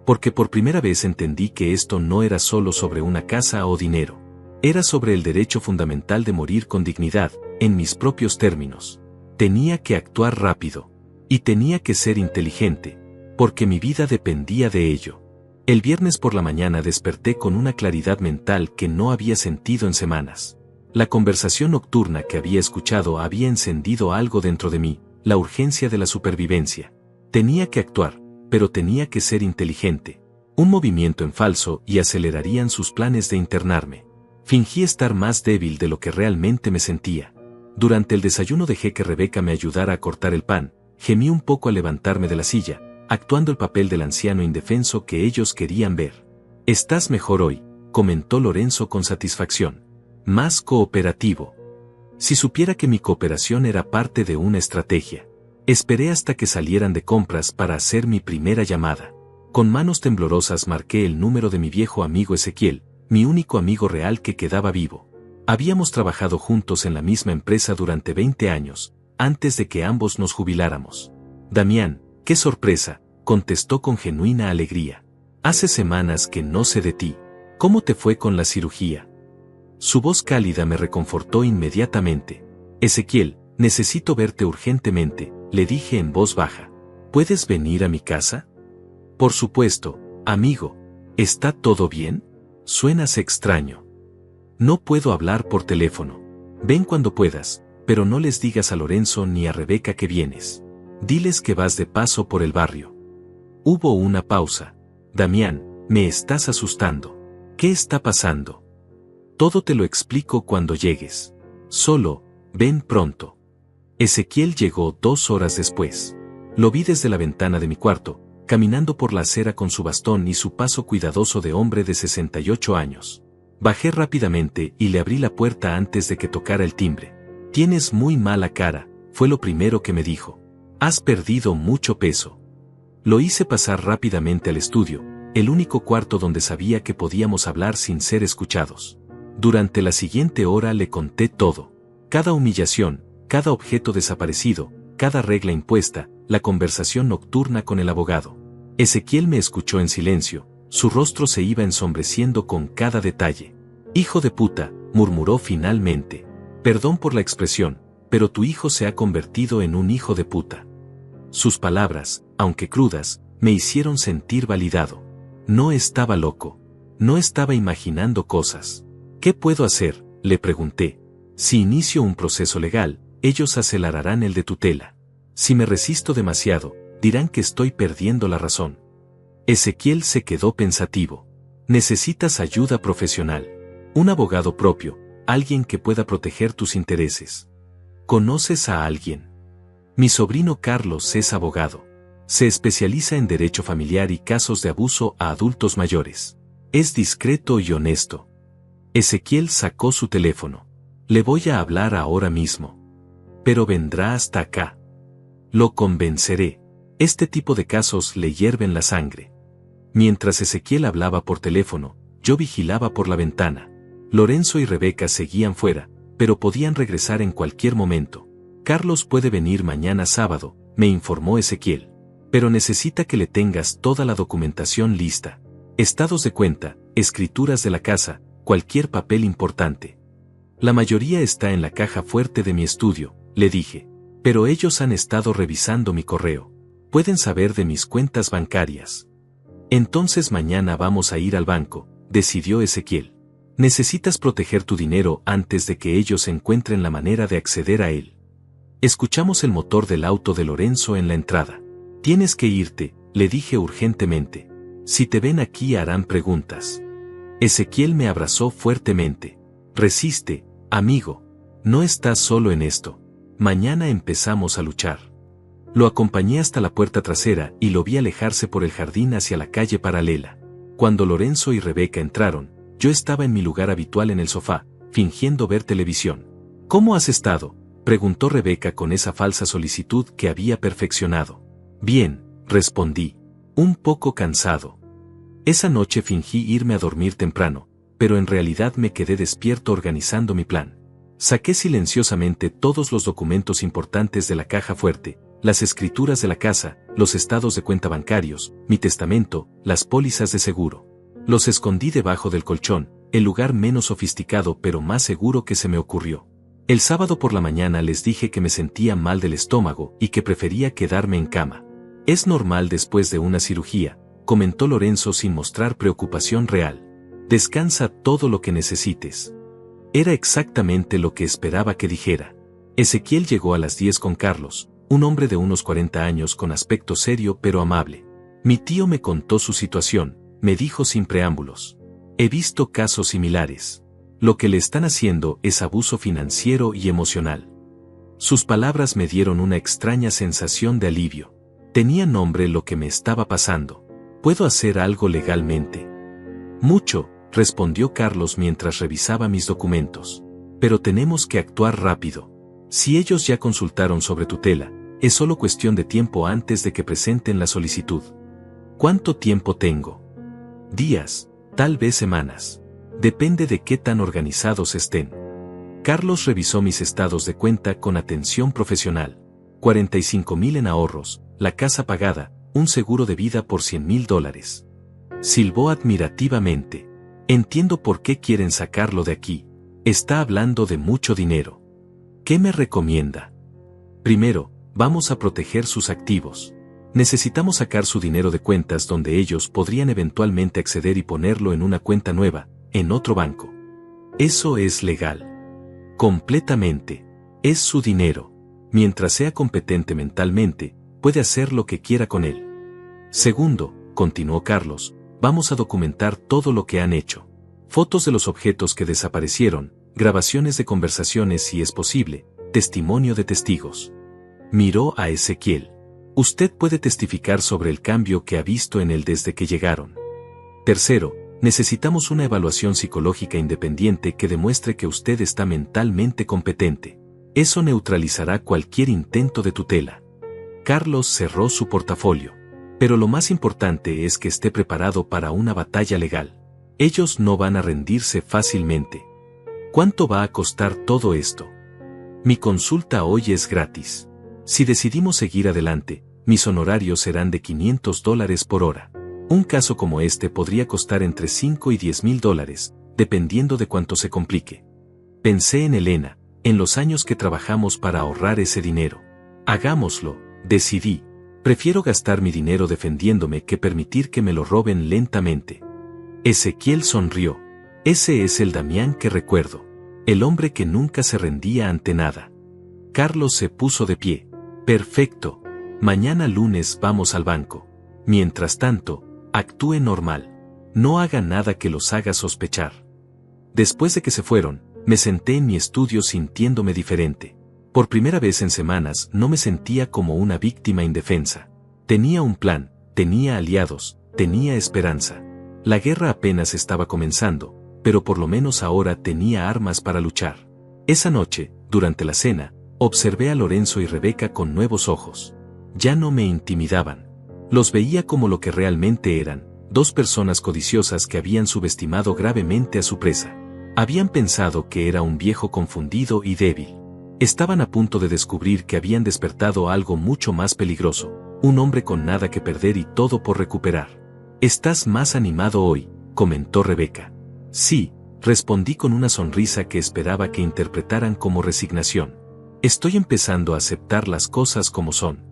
Porque por primera vez entendí que esto no era solo sobre una casa o dinero. Era sobre el derecho fundamental de morir con dignidad, en mis propios términos. Tenía que actuar rápido. Y tenía que ser inteligente, porque mi vida dependía de ello. El viernes por la mañana desperté con una claridad mental que no había sentido en semanas. La conversación nocturna que había escuchado había encendido algo dentro de mí, la urgencia de la supervivencia. Tenía que actuar, pero tenía que ser inteligente. Un movimiento en falso y acelerarían sus planes de internarme. Fingí estar más débil de lo que realmente me sentía. Durante el desayuno dejé que Rebeca me ayudara a cortar el pan, gemí un poco al levantarme de la silla, actuando el papel del anciano indefenso que ellos querían ver. «Estás mejor hoy», comentó Lorenzo con satisfacción. «Más cooperativo». Si supiera que mi cooperación era parte de una estrategia. Esperé hasta que salieran de compras para hacer mi primera llamada. Con manos temblorosas marqué el número de mi viejo amigo Ezequiel, mi único amigo real que quedaba vivo. Habíamos trabajado juntos en la misma empresa durante 20 años, antes de que ambos nos jubiláramos. «Damián, qué sorpresa», contestó con genuina alegría. «Hace semanas que no sé de ti. ¿Cómo te fue con la cirugía?». Su voz cálida me reconfortó inmediatamente. «Ezequiel, necesito verte urgentemente», le dije en voz baja. «¿Puedes venir a mi casa?». «Por supuesto, amigo. ¿Está todo bien? Suenas extraño». «No puedo hablar por teléfono. Ven cuando puedas, pero no les digas a Lorenzo ni a Rebeca que vienes. Diles que vas de paso por el barrio». Hubo una pausa. «Damián, me estás asustando. ¿Qué está pasando?». «Todo te lo explico cuando llegues. Solo, ven pronto». Ezequiel llegó 2 horas después. Lo vi desde la ventana de mi cuarto, caminando por la acera con su bastón y su paso cuidadoso de hombre de 68 años. Bajé rápidamente y le abrí la puerta antes de que tocara el timbre. «Tienes muy mala cara», fue lo primero que me dijo. «Has perdido mucho peso». Lo hice pasar rápidamente al estudio, el único cuarto donde sabía que podíamos hablar sin ser escuchados. Durante la siguiente hora le conté todo. Cada humillación, cada objeto desaparecido, cada regla impuesta, la conversación nocturna con el abogado. Ezequiel me escuchó en silencio, su rostro se iba ensombreciendo con cada detalle. «Hijo de puta», murmuró finalmente. «Perdón por la expresión, pero tu hijo se ha convertido en un hijo de puta». Sus palabras, aunque crudas, me hicieron sentir validado. No estaba loco. No estaba imaginando cosas. «¿Qué puedo hacer?», le pregunté. «Si inicio un proceso legal, ellos acelerarán el de tutela. Si me resisto demasiado, dirán que estoy perdiendo la razón». Ezequiel se quedó pensativo. «Necesitas ayuda profesional. Un abogado propio, alguien que pueda proteger tus intereses. ¿Conoces a alguien?». «Mi sobrino Carlos es abogado». Se especializa en derecho familiar y casos de abuso a adultos mayores. Es discreto y honesto. Ezequiel sacó su teléfono. Le voy a hablar ahora mismo. Pero vendrá hasta acá. Lo convenceré. Este tipo de casos le hierven la sangre. Mientras Ezequiel hablaba por teléfono, yo vigilaba por la ventana. Lorenzo y Rebeca seguían fuera, pero podían regresar en cualquier momento. Carlos puede venir mañana sábado, me informó Ezequiel. Pero necesita que le tengas toda la documentación lista. Estados de cuenta, escrituras de la casa, cualquier papel importante. La mayoría está en la caja fuerte de mi estudio, le dije. Pero ellos han estado revisando mi correo. Pueden saber de mis cuentas bancarias. Entonces mañana vamos a ir al banco, decidió Ezequiel. Necesitas proteger tu dinero antes de que ellos encuentren la manera de acceder a él. Escuchamos el motor del auto de Lorenzo en la entrada. Tienes que irte, le dije urgentemente. Si te ven aquí harán preguntas. Ezequiel me abrazó fuertemente. Resiste, amigo. No estás solo en esto. Mañana empezamos a luchar. Lo acompañé hasta la puerta trasera y lo vi alejarse por el jardín hacia la calle paralela. Cuando Lorenzo y Rebeca entraron, yo estaba en mi lugar habitual en el sofá, fingiendo ver televisión. ¿Cómo has estado?, preguntó Rebeca con esa falsa solicitud que había perfeccionado. Bien, respondí. Un poco cansado. Esa noche fingí irme a dormir temprano, pero en realidad me quedé despierto organizando mi plan. Saqué silenciosamente todos los documentos importantes de la caja fuerte, las escrituras de la casa, los estados de cuenta bancarios, mi testamento, las pólizas de seguro. Los escondí debajo del colchón, el lugar menos sofisticado pero más seguro que se me ocurrió. El sábado por la mañana les dije que me sentía mal del estómago y que prefería quedarme en cama. Es normal después de una cirugía, comentó Lorenzo sin mostrar preocupación real. Descansa todo lo que necesites. Era exactamente lo que esperaba que dijera. Ezequiel llegó a las 10 con Carlos, un hombre de unos 40 años con aspecto serio pero amable. Mi tío me contó su situación, me dijo sin preámbulos. He visto casos similares. Lo que le están haciendo es abuso financiero y emocional. Sus palabras me dieron una extraña sensación de alivio. Tenía nombre lo que me estaba pasando. ¿Puedo hacer algo legalmente? Mucho, respondió Carlos mientras revisaba mis documentos. Pero tenemos que actuar rápido. Si ellos ya consultaron sobre tutela, es solo cuestión de tiempo antes de que presenten la solicitud. ¿Cuánto tiempo tengo? Días, tal vez semanas. Depende de qué tan organizados estén. Carlos revisó mis estados de cuenta con atención profesional. 45,000 en ahorros, la casa pagada, un seguro de vida por $100,000. Silbó admirativamente. Entiendo por qué quieren sacarlo de aquí. Está hablando de mucho dinero. ¿Qué me recomienda? Primero, vamos a proteger sus activos. Necesitamos sacar su dinero de cuentas donde ellos podrían eventualmente acceder y ponerlo en una cuenta nueva, en otro banco. Eso es legal. Completamente. Es su dinero. Mientras sea competente mentalmente, puede hacer lo que quiera con él. Segundo, continuó Carlos, vamos a documentar todo lo que han hecho. Fotos de los objetos que desaparecieron, grabaciones de conversaciones si es posible, testimonio de testigos. Miró a Ezequiel. Usted puede testificar sobre el cambio que ha visto en él desde que llegaron. Tercero, necesitamos una evaluación psicológica independiente que demuestre que usted está mentalmente competente. Eso neutralizará cualquier intento de tutela. Carlos cerró su portafolio. Pero lo más importante es que esté preparado para una batalla legal. Ellos no van a rendirse fácilmente. ¿Cuánto va a costar todo esto? Mi consulta hoy es gratis. Si decidimos seguir adelante, mis honorarios serán de $500 por hora. Un caso como este podría costar entre $5,000 y $10,000, dependiendo de cuánto se complique. Pensé en Elena, en los años que trabajamos para ahorrar ese dinero. Hagámoslo, decidí. Prefiero gastar mi dinero defendiéndome que permitir que me lo roben lentamente. Ezequiel sonrió. Ese es el Damián que recuerdo. El hombre que nunca se rendía ante nada. Carlos se puso de pie. Perfecto. Mañana lunes vamos al banco. Mientras tanto, actúe normal. No haga nada que los haga sospechar. Después de que se fueron, me senté en mi estudio sintiéndome diferente. Por primera vez en semanas no me sentía como una víctima indefensa. Tenía un plan, tenía aliados, tenía esperanza. La guerra apenas estaba comenzando, pero por lo menos ahora tenía armas para luchar. Esa noche, durante la cena, observé a Lorenzo y Rebeca con nuevos ojos. Ya no me intimidaban. Los veía como lo que realmente eran, dos personas codiciosas que habían subestimado gravemente a su presa. Habían pensado que era un viejo confundido y débil. Estaban a punto de descubrir que habían despertado algo mucho más peligroso, un hombre con nada que perder y todo por recuperar. «Estás más animado hoy», comentó Rebeca. «Sí», respondí con una sonrisa que esperaba que interpretaran como resignación. «Estoy empezando a aceptar las cosas como son».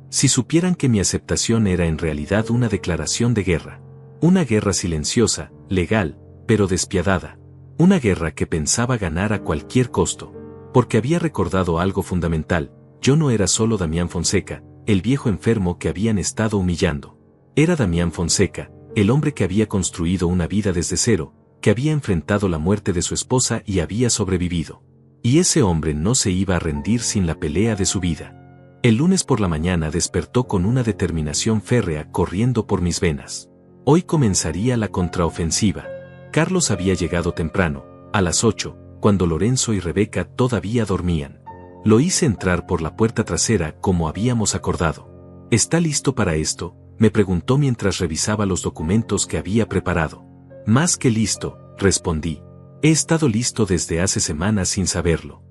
Si supieran que mi aceptación era en realidad una declaración de guerra. Una guerra silenciosa, legal, pero despiadada. Una guerra que pensaba ganar a cualquier costo. Porque había recordado algo fundamental: yo no era solo Damián Fonseca, el viejo enfermo que habían estado humillando. Era Damián Fonseca, el hombre que había construido una vida desde cero, que había enfrentado la muerte de su esposa y había sobrevivido. Y ese hombre no se iba a rendir sin la pelea de su vida. El lunes por la mañana despertó con una determinación férrea corriendo por mis venas. Hoy comenzaría la contraofensiva. Carlos había llegado temprano, a las 8, cuando Lorenzo y Rebeca todavía dormían. Lo hice entrar por la puerta trasera como habíamos acordado. «¿Está listo para esto?», me preguntó mientras revisaba los documentos que había preparado. «Más que listo», respondí. «He estado listo desde hace semanas sin saberlo».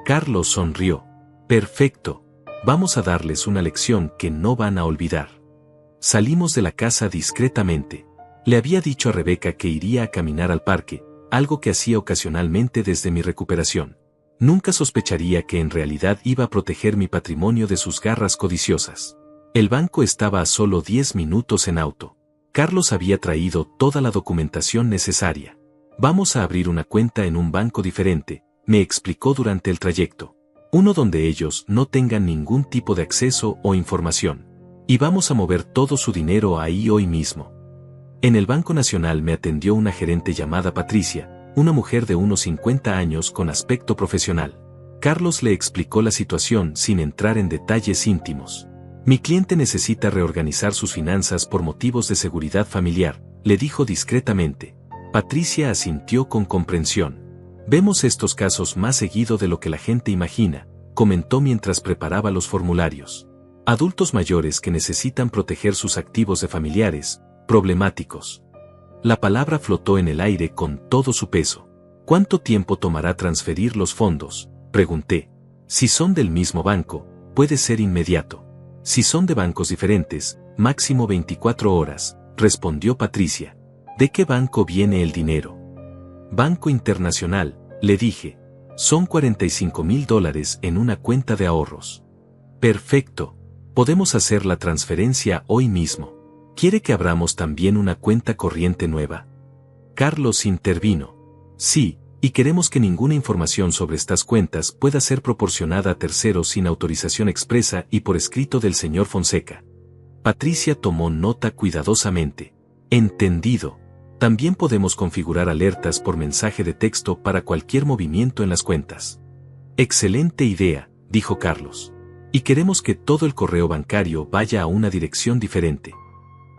Carlos sonrió. «Perfecto. Vamos a darles una lección que no van a olvidar». Salimos de la casa discretamente. Le había dicho a Rebeca que iría a caminar al parque, algo que hacía ocasionalmente desde mi recuperación. Nunca sospecharía que en realidad iba a proteger mi patrimonio de sus garras codiciosas. El banco estaba a solo 10 minutos en auto. Carlos había traído toda la documentación necesaria. «Vamos a abrir una cuenta en un banco diferente», me explicó durante el trayecto. «Uno donde ellos no tengan ningún tipo de acceso o información. Y vamos a mover todo su dinero ahí hoy mismo». En el Banco Nacional me atendió una gerente llamada Patricia, una mujer de unos 50 años con aspecto profesional. Carlos le explicó la situación sin entrar en detalles íntimos. «Mi cliente necesita reorganizar sus finanzas por motivos de seguridad familiar», le dijo discretamente. Patricia asintió con comprensión. «Vemos estos casos más seguido de lo que la gente imagina», comentó mientras preparaba los formularios. «Adultos mayores que necesitan proteger sus activos de familiares problemáticos». La palabra flotó en el aire con todo su peso. «¿Cuánto tiempo tomará transferir los fondos?», pregunté. «Si son del mismo banco, puede ser inmediato. Si son de bancos diferentes, máximo 24 horas», respondió Patricia. «¿De qué banco viene el dinero?». «Banco Internacional», le dije. «Son $45,000 en una cuenta de ahorros». «Perfecto. Podemos hacer la transferencia hoy mismo. ¿Quiere que abramos también una cuenta corriente nueva?». Carlos intervino. «Sí, y queremos que ninguna información sobre estas cuentas pueda ser proporcionada a terceros sin autorización expresa y por escrito del señor Fonseca». Patricia tomó nota cuidadosamente. «Entendido. También podemos configurar alertas por mensaje de texto para cualquier movimiento en las cuentas». «Excelente idea», dijo Carlos. «Y queremos que todo el correo bancario vaya a una dirección diferente».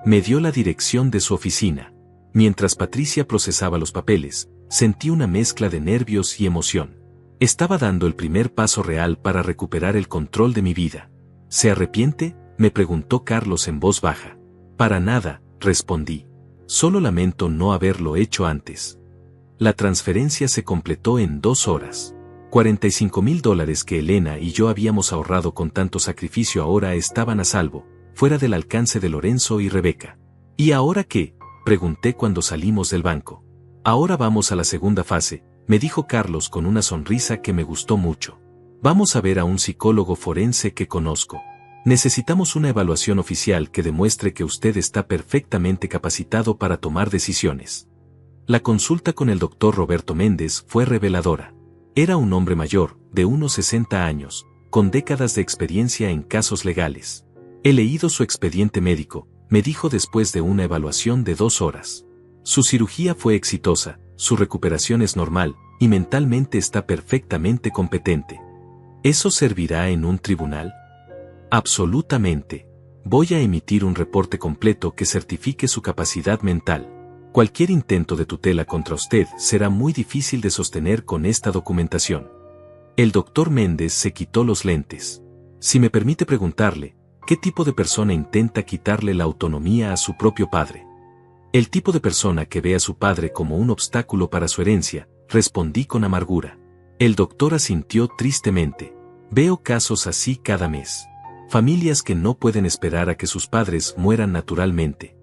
Me dio la dirección de su oficina. Mientras Patricia procesaba los papeles, sentí una mezcla de nervios y emoción. Estaba dando el primer paso real para recuperar el control de mi vida. «¿Se arrepiente?», me preguntó Carlos en voz baja. «Para nada», respondí. «Solo lamento no haberlo hecho antes». La transferencia se completó en 2 horas. $45,000 que Elena y yo habíamos ahorrado con tanto sacrificio ahora estaban a salvo, fuera del alcance de Lorenzo y Rebeca. «¿Y ahora qué?», pregunté cuando salimos del banco. «Ahora vamos a la segunda fase», me dijo Carlos con una sonrisa que me gustó mucho. «Vamos a ver a un psicólogo forense que conozco. Necesitamos una evaluación oficial que demuestre que usted está perfectamente capacitado para tomar decisiones». La consulta con el doctor Roberto Méndez fue reveladora. Era un hombre mayor, de unos 60 años, con décadas de experiencia en casos legales. «He leído su expediente médico», me dijo después de una evaluación de 2 horas. «Su cirugía fue exitosa, su recuperación es normal, y mentalmente está perfectamente competente». «¿Eso servirá en un tribunal?». «Absolutamente. Voy a emitir un reporte completo que certifique su capacidad mental. Cualquier intento de tutela contra usted será muy difícil de sostener con esta documentación. El doctor Méndez se quitó los lentes. Si me permite preguntarle, ¿qué tipo de persona intenta quitarle la autonomía a su propio padre? El tipo de persona que ve a su padre como un obstáculo para su herencia, respondí con amargura. El doctor asintió tristemente. Veo casos así cada mes. Familias que no pueden esperar a que sus padres mueran naturalmente.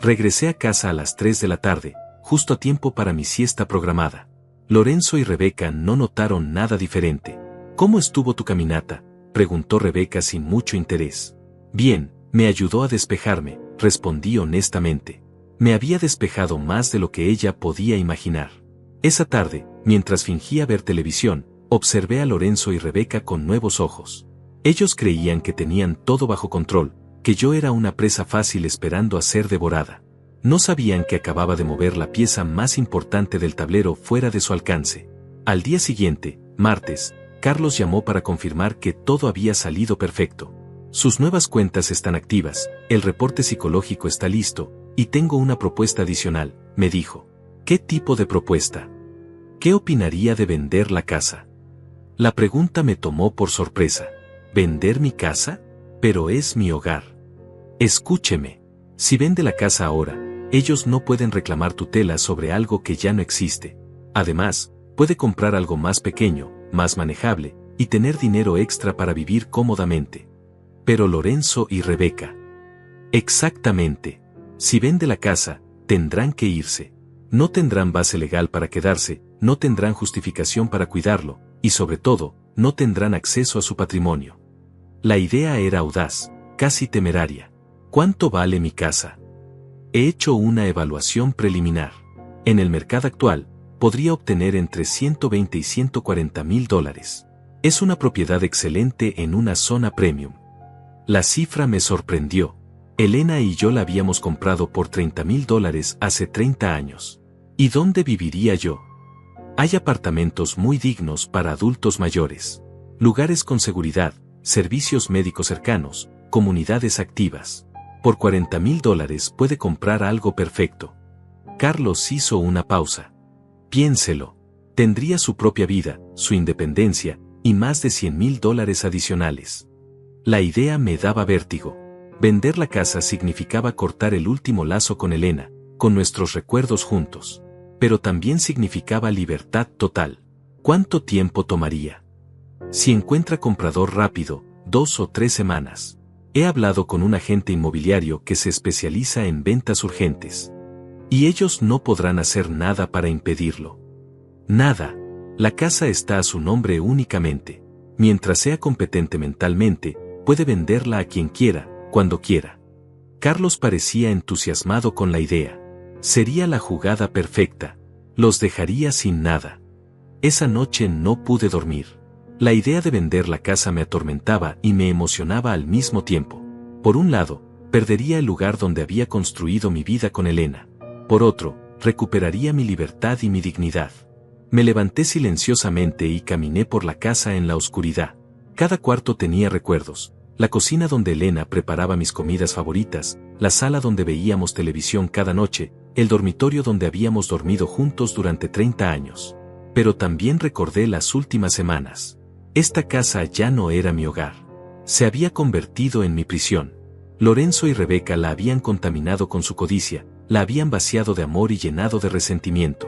Regresé a casa a las 3 de la tarde, justo a tiempo para mi siesta programada. Lorenzo y Rebeca no notaron nada diferente. ¿Cómo estuvo tu caminata?, preguntó Rebeca sin mucho interés. Bien, me ayudó a despejarme, respondí honestamente. Me había despejado más de lo que ella podía imaginar. Esa tarde, mientras fingía ver televisión, observé a Lorenzo y Rebeca con nuevos ojos. Ellos creían que tenían todo bajo control, que yo era una presa fácil esperando a ser devorada. No sabían que acababa de mover la pieza más importante del tablero fuera de su alcance. Al día siguiente, martes, Carlos llamó para confirmar que todo había salido perfecto. Sus nuevas cuentas están activas, el reporte psicológico está listo, y tengo una propuesta adicional, me dijo. ¿Qué tipo de propuesta? ¿Qué opinaría de vender la casa? La pregunta me tomó por sorpresa. ¿Vender mi casa? Pero es mi hogar. Escúcheme. Si vende la casa ahora, ellos no pueden reclamar tutela sobre algo que ya no existe. Además, puede comprar algo más pequeño, más manejable, y tener dinero extra para vivir cómodamente. Pero Lorenzo y Rebeca. Exactamente. Si vende la casa, tendrán que irse. No tendrán base legal para quedarse, no tendrán justificación para cuidarlo, y sobre todo, no tendrán acceso a su patrimonio. La idea era audaz, casi temeraria. ¿Cuánto vale mi casa? He hecho una evaluación preliminar. En el mercado actual, podría obtener entre 120 y 140 mil dólares. Es una propiedad excelente en una zona premium. La cifra me sorprendió. Elena y yo la habíamos comprado por 30 mil dólares hace 30 años. ¿Y dónde viviría yo? Hay apartamentos muy dignos para adultos mayores. Lugares con seguridad, servicios médicos cercanos, comunidades activas. Por 40 mil dólares puede comprar algo perfecto. Carlos hizo una pausa. Piénselo. Tendría su propia vida, su independencia, y más de 100 mil dólares adicionales. La idea me daba vértigo. Vender la casa significaba cortar el último lazo con Elena, con nuestros recuerdos juntos. Pero también significaba libertad total. ¿Cuánto tiempo tomaría? Si encuentra comprador rápido, 2 o 3 semanas. He hablado con un agente inmobiliario que se especializa en ventas urgentes. Y ellos no podrán hacer nada para impedirlo. Nada. La casa está a su nombre únicamente. Mientras sea competente mentalmente, puede venderla a quien quiera, cuando quiera. Carlos parecía entusiasmado con la idea. Sería la jugada perfecta. Los dejaría sin nada. Esa noche no pude dormir. La idea de vender la casa me atormentaba y me emocionaba al mismo tiempo. Por un lado, perdería el lugar donde había construido mi vida con Elena. Por otro, recuperaría mi libertad y mi dignidad. Me levanté silenciosamente y caminé por la casa en la oscuridad. Cada cuarto tenía recuerdos. La cocina donde Elena preparaba mis comidas favoritas, la sala donde veíamos televisión cada noche, el dormitorio donde habíamos dormido juntos durante 30 años. Pero también recordé las últimas semanas. Esta casa ya no era mi hogar. Se había convertido en mi prisión. Lorenzo y Rebeca la habían contaminado con su codicia, la habían vaciado de amor y llenado de resentimiento.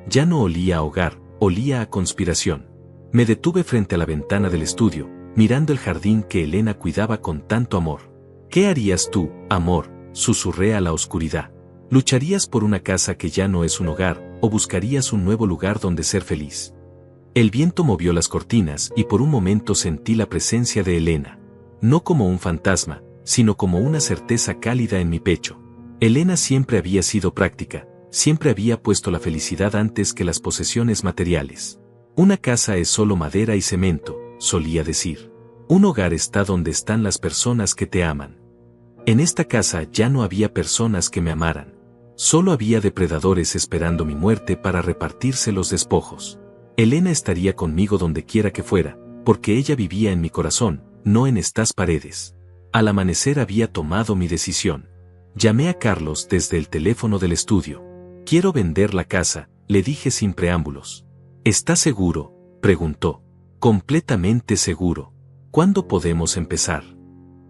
Ya no olía a hogar, olía a conspiración. Me detuve frente a la ventana del estudio, mirando el jardín que Elena cuidaba con tanto amor. ¿Qué harías tú, amor?, susurré a la oscuridad. ¿Lucharías por una casa que ya no es un hogar, o buscarías un nuevo lugar donde ser feliz? El viento movió las cortinas y por un momento sentí la presencia de Elena. No como un fantasma, sino como una certeza cálida en mi pecho. Elena siempre había sido práctica, siempre había puesto la felicidad antes que las posesiones materiales. Una casa es solo madera y cemento, solía decir. Un hogar está donde están las personas que te aman. En esta casa ya no había personas que me amaran. Solo había depredadores esperando mi muerte para repartirse los despojos. Elena estaría conmigo donde quiera que fuera, porque ella vivía en mi corazón, no en estas paredes. Al amanecer había tomado mi decisión. Llamé a Carlos desde el teléfono del estudio. Quiero vender la casa, le dije sin preámbulos. ¿Estás seguro?, preguntó. Completamente seguro. ¿Cuándo podemos empezar?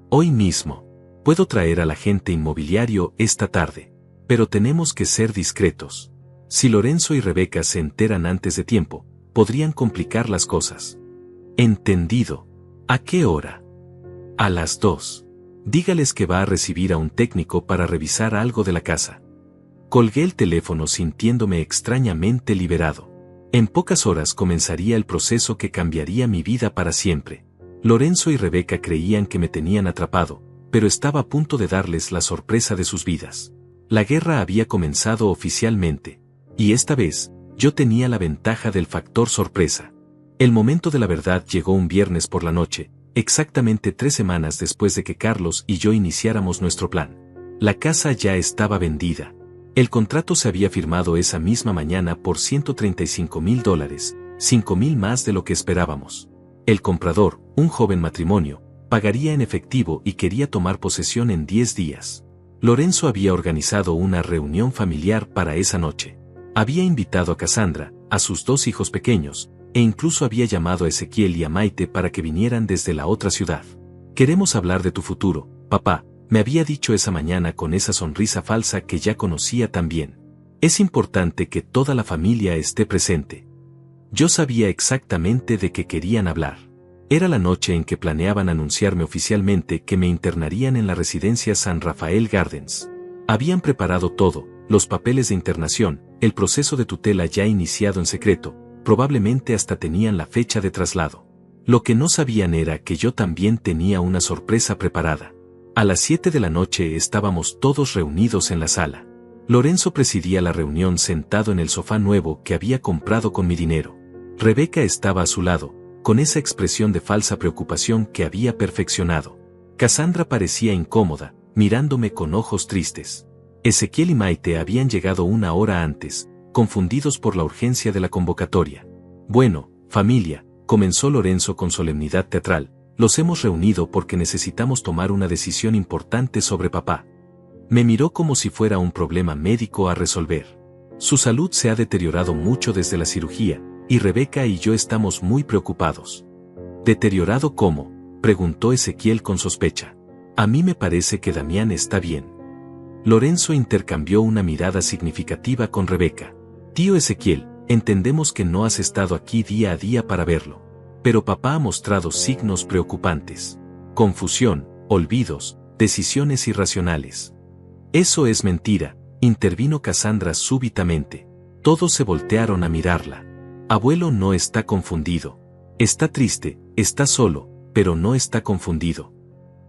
Hoy mismo. Puedo traer al agente inmobiliario esta tarde. Pero tenemos que ser discretos. Si Lorenzo y Rebeca se enteran antes de tiempo, podrían complicar las cosas. Entendido. ¿A qué hora? A las 2. Dígales que va a recibir a un técnico para revisar algo de la casa. Colgué el teléfono sintiéndome extrañamente liberado. En pocas horas comenzaría el proceso que cambiaría mi vida para siempre. Lorenzo y Rebeca creían que me tenían atrapado, pero estaba a punto de darles la sorpresa de sus vidas. La guerra había comenzado oficialmente. Y esta vez, yo tenía la ventaja del factor sorpresa. El momento de la verdad llegó un viernes por la noche, exactamente 3 semanas después de que Carlos y yo iniciáramos nuestro plan. La casa ya estaba vendida. El contrato se había firmado esa misma mañana por $135,000, $5,000 más de lo que esperábamos. El comprador, un joven matrimonio, pagaría en efectivo y quería tomar posesión en 10 días. Lorenzo había organizado una reunión familiar para esa noche. Había invitado a Cassandra, a sus 2 hijos pequeños, e incluso había llamado a Ezequiel y a Maite para que vinieran desde la otra ciudad. Queremos hablar de tu futuro, papá, me había dicho esa mañana con esa sonrisa falsa que ya conocía tan bien. Es importante que toda la familia esté presente. Yo sabía exactamente de qué querían hablar. Era la noche en que planeaban anunciarme oficialmente que me internarían en la residencia San Rafael Gardens. Habían preparado todo, los papeles de internación, el proceso de tutela ya iniciado en secreto, probablemente hasta tenían la fecha de traslado. Lo que no sabían era que yo también tenía una sorpresa preparada. A las 7 de la noche estábamos todos reunidos en la sala. Lorenzo presidía la reunión sentado en el sofá nuevo que había comprado con mi dinero. Rebeca estaba a su lado, con esa expresión de falsa preocupación que había perfeccionado. Cassandra parecía incómoda, mirándome con ojos tristes. Ezequiel y Maite habían llegado 1 hora antes, confundidos por la urgencia de la convocatoria. Bueno, familia, comenzó Lorenzo con solemnidad teatral, los hemos reunido porque necesitamos tomar una decisión importante sobre papá. Me miró como si fuera un problema médico a resolver. Su salud se ha deteriorado mucho desde la cirugía, y Rebeca y yo estamos muy preocupados. ¿Deteriorado cómo?, preguntó Ezequiel con sospecha. A mí me parece que Damián está bien. Lorenzo intercambió una mirada significativa con Rebeca. Tío Ezequiel, entendemos que no has estado aquí día a día para verlo. Pero papá ha mostrado signos preocupantes. Confusión, olvidos, decisiones irracionales. Eso es mentira, intervino Cassandra súbitamente. Todos se voltearon a mirarla. Abuelo no está confundido. Está triste, está solo, pero no está confundido.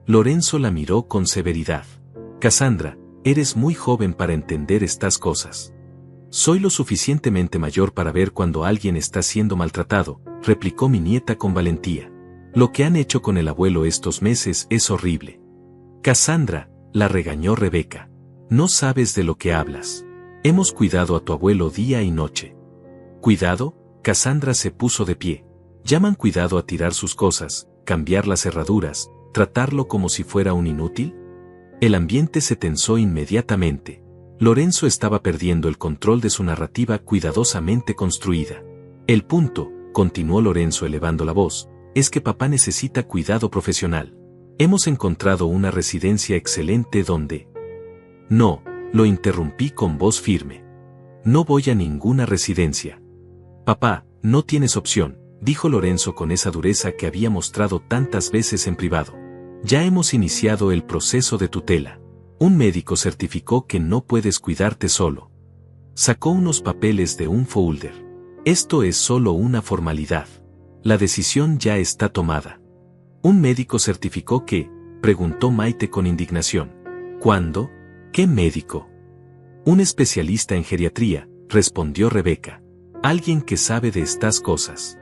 Lorenzo la miró con severidad. Cassandra, eres muy joven para entender estas cosas. Soy lo suficientemente mayor para ver cuando alguien está siendo maltratado, replicó mi nieta con valentía. Lo que han hecho con el abuelo estos meses es horrible. Cassandra, la regañó Rebeca. No sabes de lo que hablas. Hemos cuidado a tu abuelo día y noche. ¿Cuidado? Cassandra se puso de pie. ¿Llaman cuidado a tirar sus cosas, cambiar las cerraduras, tratarlo como si fuera un inútil? El ambiente se tensó inmediatamente. Lorenzo estaba perdiendo el control de su narrativa cuidadosamente construida. El punto, continuó Lorenzo elevando la voz, es que papá necesita cuidado profesional. Hemos encontrado una residencia excelente donde... No, lo interrumpí con voz firme. No voy a ninguna residencia. Papá, no tienes opción, dijo Lorenzo con esa dureza que había mostrado tantas veces en privado. Ya hemos iniciado el proceso de tutela. Un médico certificó que no puedes cuidarte solo. Sacó unos papeles de un folder. Esto es solo una formalidad. La decisión ya está tomada. ¿Un médico certificó que?, preguntó Maite con indignación. ¿Cuándo? ¿Qué médico? Un especialista en geriatría, respondió Rebeca. Alguien que sabe de estas cosas.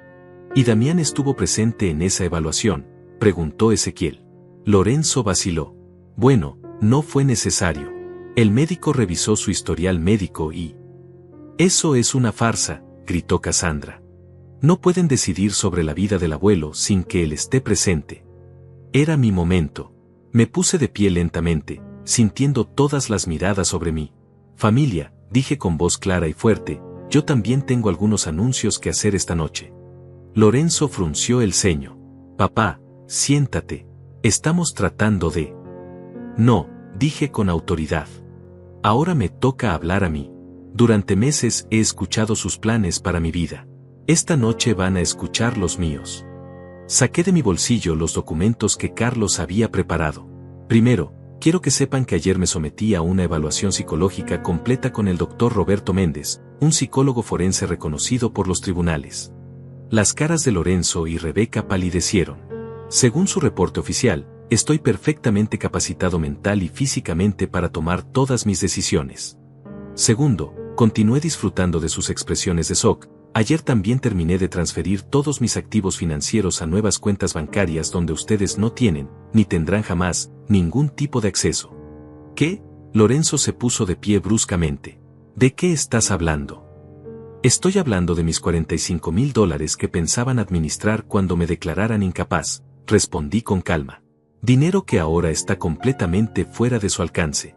¿Y Damián estuvo presente en esa evaluación?, preguntó Ezequiel. Lorenzo vaciló. Bueno, no fue necesario. El médico revisó su historial médico y... Eso es una farsa, gritó Cassandra. No pueden decidir sobre la vida del abuelo sin que él esté presente. Era mi momento. Me puse de pie lentamente, sintiendo todas las miradas sobre mí. Familia, dije con voz clara y fuerte, yo también tengo algunos anuncios que hacer esta noche. Lorenzo frunció el ceño. Papá, siéntate. Estamos tratando de... No, dije con autoridad. Ahora me toca hablar a mí. Durante meses he escuchado sus planes para mi vida. Esta noche van a escuchar los míos. Saqué de mi bolsillo los documentos que Carlos había preparado. Primero, quiero que sepan que ayer me sometí a una evaluación psicológica completa con el doctor Roberto Méndez, un psicólogo forense reconocido por los tribunales. Las caras de Lorenzo y Rebeca palidecieron. Según su reporte oficial, estoy perfectamente capacitado mental y físicamente para tomar todas mis decisiones. Segundo, continué disfrutando de sus expresiones de shock. Ayer también terminé de transferir todos mis activos financieros a nuevas cuentas bancarias donde ustedes no tienen, ni tendrán jamás, ningún tipo de acceso. ¿Qué? Lorenzo se puso de pie bruscamente. ¿De qué estás hablando? Estoy hablando de mis $45,000 que pensaban administrar cuando me declararan incapaz, respondí con calma. Dinero que ahora está completamente fuera de su alcance.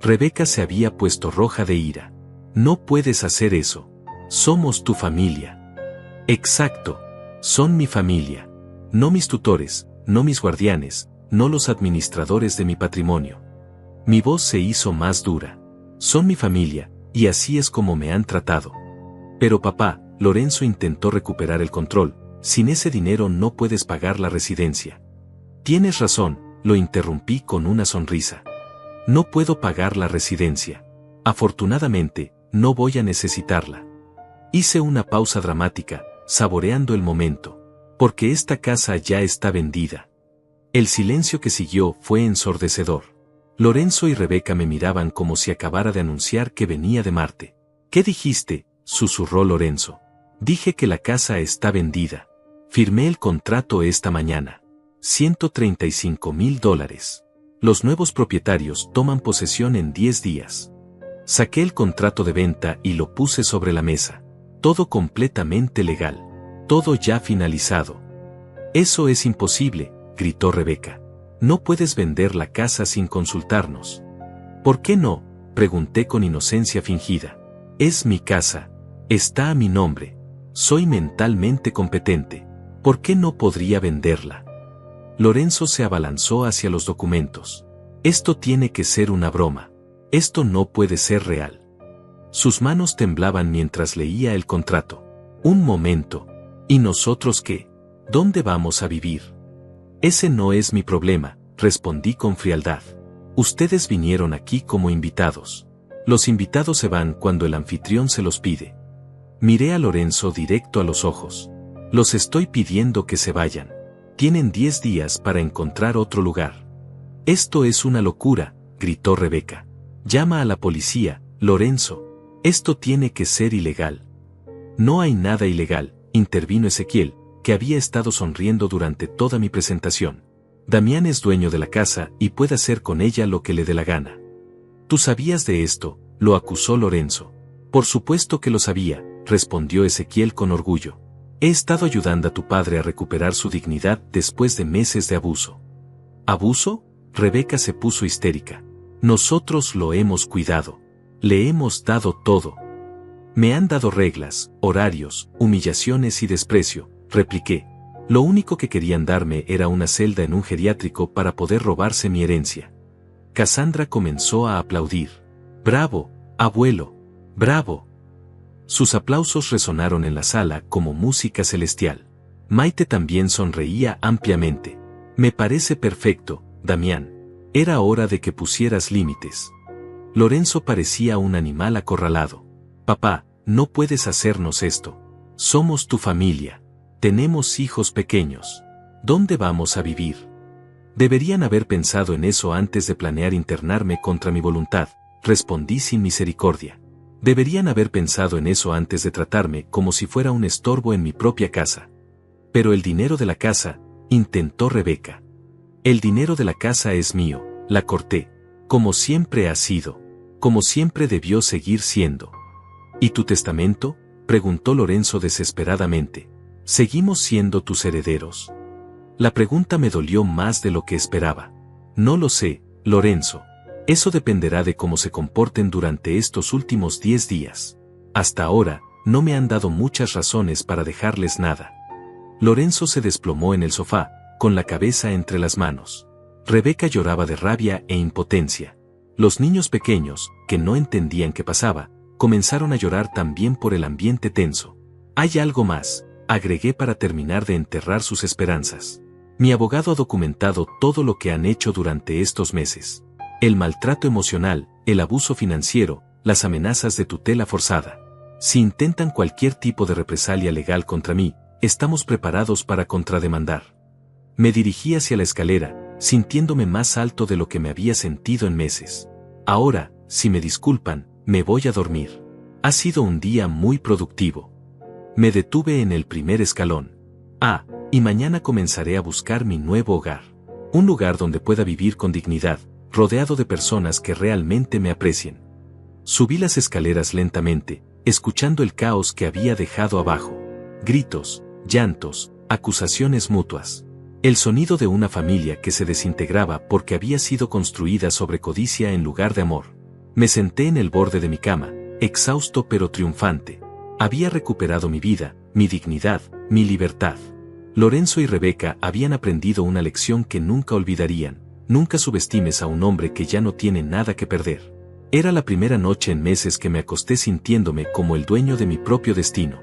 Rebeca se había puesto roja de ira. No puedes hacer eso. Somos tu familia. Exacto. Son mi familia. No mis tutores, no mis guardianes, no los administradores de mi patrimonio. Mi voz se hizo más dura. Son mi familia, y así es como me han tratado. Pero papá, Lorenzo intentó recuperar el control, sin ese dinero no puedes pagar la residencia. Tienes razón, lo interrumpí con una sonrisa. No puedo pagar la residencia. Afortunadamente, no voy a necesitarla. Hice una pausa dramática, saboreando el momento. Porque esta casa ya está vendida. El silencio que siguió fue ensordecedor. Lorenzo y Rebeca me miraban como si acabara de anunciar que venía de Marte. ¿Qué dijiste?, susurró Lorenzo. Dije que la casa está vendida. Firmé el contrato esta mañana. $135,000. Los nuevos propietarios toman posesión en 10 días. Saqué el contrato de venta y lo puse sobre la mesa. Todo completamente legal. Todo ya finalizado. Eso es imposible, gritó Rebeca. No puedes vender la casa sin consultarnos. ¿Por qué no?, pregunté con inocencia fingida. Es mi casa. Está a mi nombre. Soy mentalmente competente. ¿Por qué no podría venderla? Lorenzo se abalanzó hacia los documentos. Esto tiene que ser una broma. Esto no puede ser real. Sus manos temblaban mientras leía el contrato. Un momento. ¿Y nosotros qué? ¿Dónde vamos a vivir? Ese no es mi problema, respondí con frialdad. Ustedes vinieron aquí como invitados. Los invitados se van cuando el anfitrión se los pide. Miré a Lorenzo directo a los ojos. Los estoy pidiendo que se vayan. Tienen 10 días para encontrar otro lugar. Esto es una locura, gritó Rebeca. Llama a la policía, Lorenzo. Esto tiene que ser ilegal. No hay nada ilegal, intervino Ezequiel, que había estado sonriendo durante toda mi presentación. Damián es dueño de la casa y puede hacer con ella lo que le dé la gana. ¿Tú sabías de esto?, lo acusó Lorenzo. Por supuesto que lo sabía, respondió Ezequiel con orgullo. He estado ayudando a tu padre a recuperar su dignidad después de meses de abuso. ¿Abuso? Rebeca se puso histérica. Nosotros lo hemos cuidado. Le hemos dado todo. Me han dado reglas, horarios, humillaciones y desprecio, repliqué. Lo único que querían darme era una celda en un geriátrico para poder robarse mi herencia. Cassandra comenzó a aplaudir. ¡Bravo, abuelo! ¡Bravo! Sus aplausos resonaron en la sala como música celestial. Maite también sonreía ampliamente. Me parece perfecto, Damián. Era hora de que pusieras límites. Lorenzo parecía un animal acorralado. Papá, no puedes hacernos esto. Somos tu familia. Tenemos hijos pequeños. ¿Dónde vamos a vivir? Deberían haber pensado en eso antes de planear internarme contra mi voluntad, respondí sin misericordia. Deberían haber pensado en eso antes de tratarme como si fuera un estorbo en mi propia casa. Pero el dinero de la casa, intentó Rebeca. El dinero de la casa es mío, la corté. Como siempre ha sido. Como siempre debió seguir siendo. ¿Y tu testamento?, preguntó Lorenzo desesperadamente. ¿Seguimos siendo tus herederos? La pregunta me dolió más de lo que esperaba. No lo sé, Lorenzo. Eso dependerá de cómo se comporten durante estos últimos 10 días. Hasta ahora, no me han dado muchas razones para dejarles nada. Lorenzo se desplomó en el sofá, con la cabeza entre las manos. Rebeca lloraba de rabia e impotencia. Los niños pequeños, que no entendían qué pasaba, comenzaron a llorar también por el ambiente tenso. Hay algo más, agregué para terminar de enterrar sus esperanzas. Mi abogado ha documentado todo lo que han hecho durante estos meses. El maltrato emocional, el abuso financiero, las amenazas de tutela forzada. Si intentan cualquier tipo de represalia legal contra mí, estamos preparados para contrademandar. Me dirigí hacia la escalera, sintiéndome más alto de lo que me había sentido en meses. Ahora, si me disculpan, me voy a dormir. Ha sido un día muy productivo. Me detuve en el primer escalón. Y mañana comenzaré a buscar mi nuevo hogar. Un lugar donde pueda vivir con dignidad, rodeado de personas que realmente me aprecien. Subí las escaleras lentamente, escuchando el caos que había dejado abajo. Gritos, llantos, acusaciones mutuas. El sonido de una familia que se desintegraba porque había sido construida sobre codicia en lugar de amor. Me senté en el borde de mi cama, exhausto pero triunfante. Había recuperado mi vida, mi dignidad, mi libertad. Lorenzo y Rebeca habían aprendido una lección que nunca olvidarían. Nunca subestimes a un hombre que ya no tiene nada que perder. Era la primera noche en meses que me acosté sintiéndome como el dueño de mi propio destino.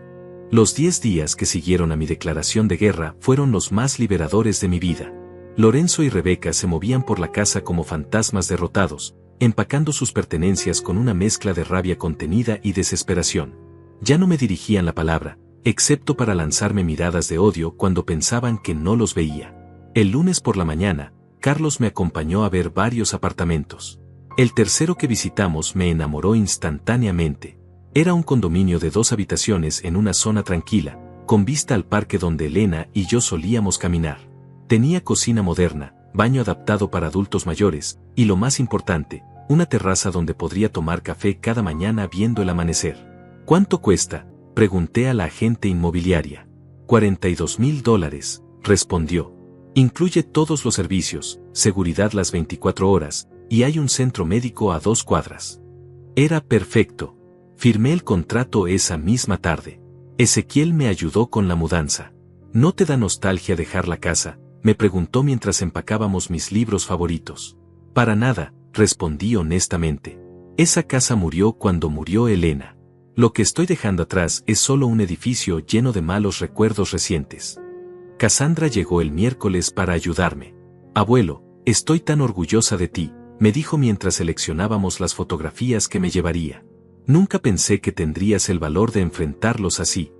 Los 10 días que siguieron a mi declaración de guerra fueron los más liberadores de mi vida. Lorenzo y Rebeca se movían por la casa como fantasmas derrotados, empacando sus pertenencias con una mezcla de rabia contenida y desesperación. Ya no me dirigían la palabra, excepto para lanzarme miradas de odio cuando pensaban que no los veía. El lunes por la mañana, Carlos me acompañó a ver varios apartamentos. El tercero que visitamos me enamoró instantáneamente. Era un condominio de 2 habitaciones en una zona tranquila, con vista al parque donde Elena y yo solíamos caminar. Tenía cocina moderna, baño adaptado para adultos mayores, y lo más importante, una terraza donde podría tomar café cada mañana viendo el amanecer. ¿Cuánto cuesta?, pregunté a la agente inmobiliaria. $42,000, respondió. Incluye todos los servicios, seguridad las 24 horas, y hay un centro médico a 2 cuadras. Era perfecto. Firmé el contrato esa misma tarde. Ezequiel me ayudó con la mudanza. ¿No te da nostalgia dejar la casa?, me preguntó mientras empacábamos mis libros favoritos. Para nada, respondí honestamente. Esa casa murió cuando murió Elena. Lo que estoy dejando atrás es solo un edificio lleno de malos recuerdos recientes. Cassandra llegó el miércoles para ayudarme. Abuelo, estoy tan orgullosa de ti, me dijo mientras seleccionábamos las fotografías que me llevaría. Nunca pensé que tendrías el valor de enfrentarlos así.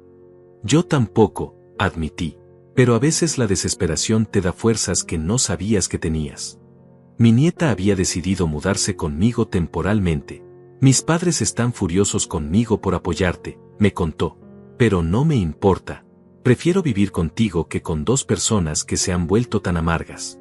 Yo tampoco, admití. Pero a veces la desesperación te da fuerzas que no sabías que tenías. Mi nieta había decidido mudarse conmigo temporalmente. Mis padres están furiosos conmigo por apoyarte, me contó. Pero no me importa. Prefiero vivir contigo que con 2 personas que se han vuelto tan amargas.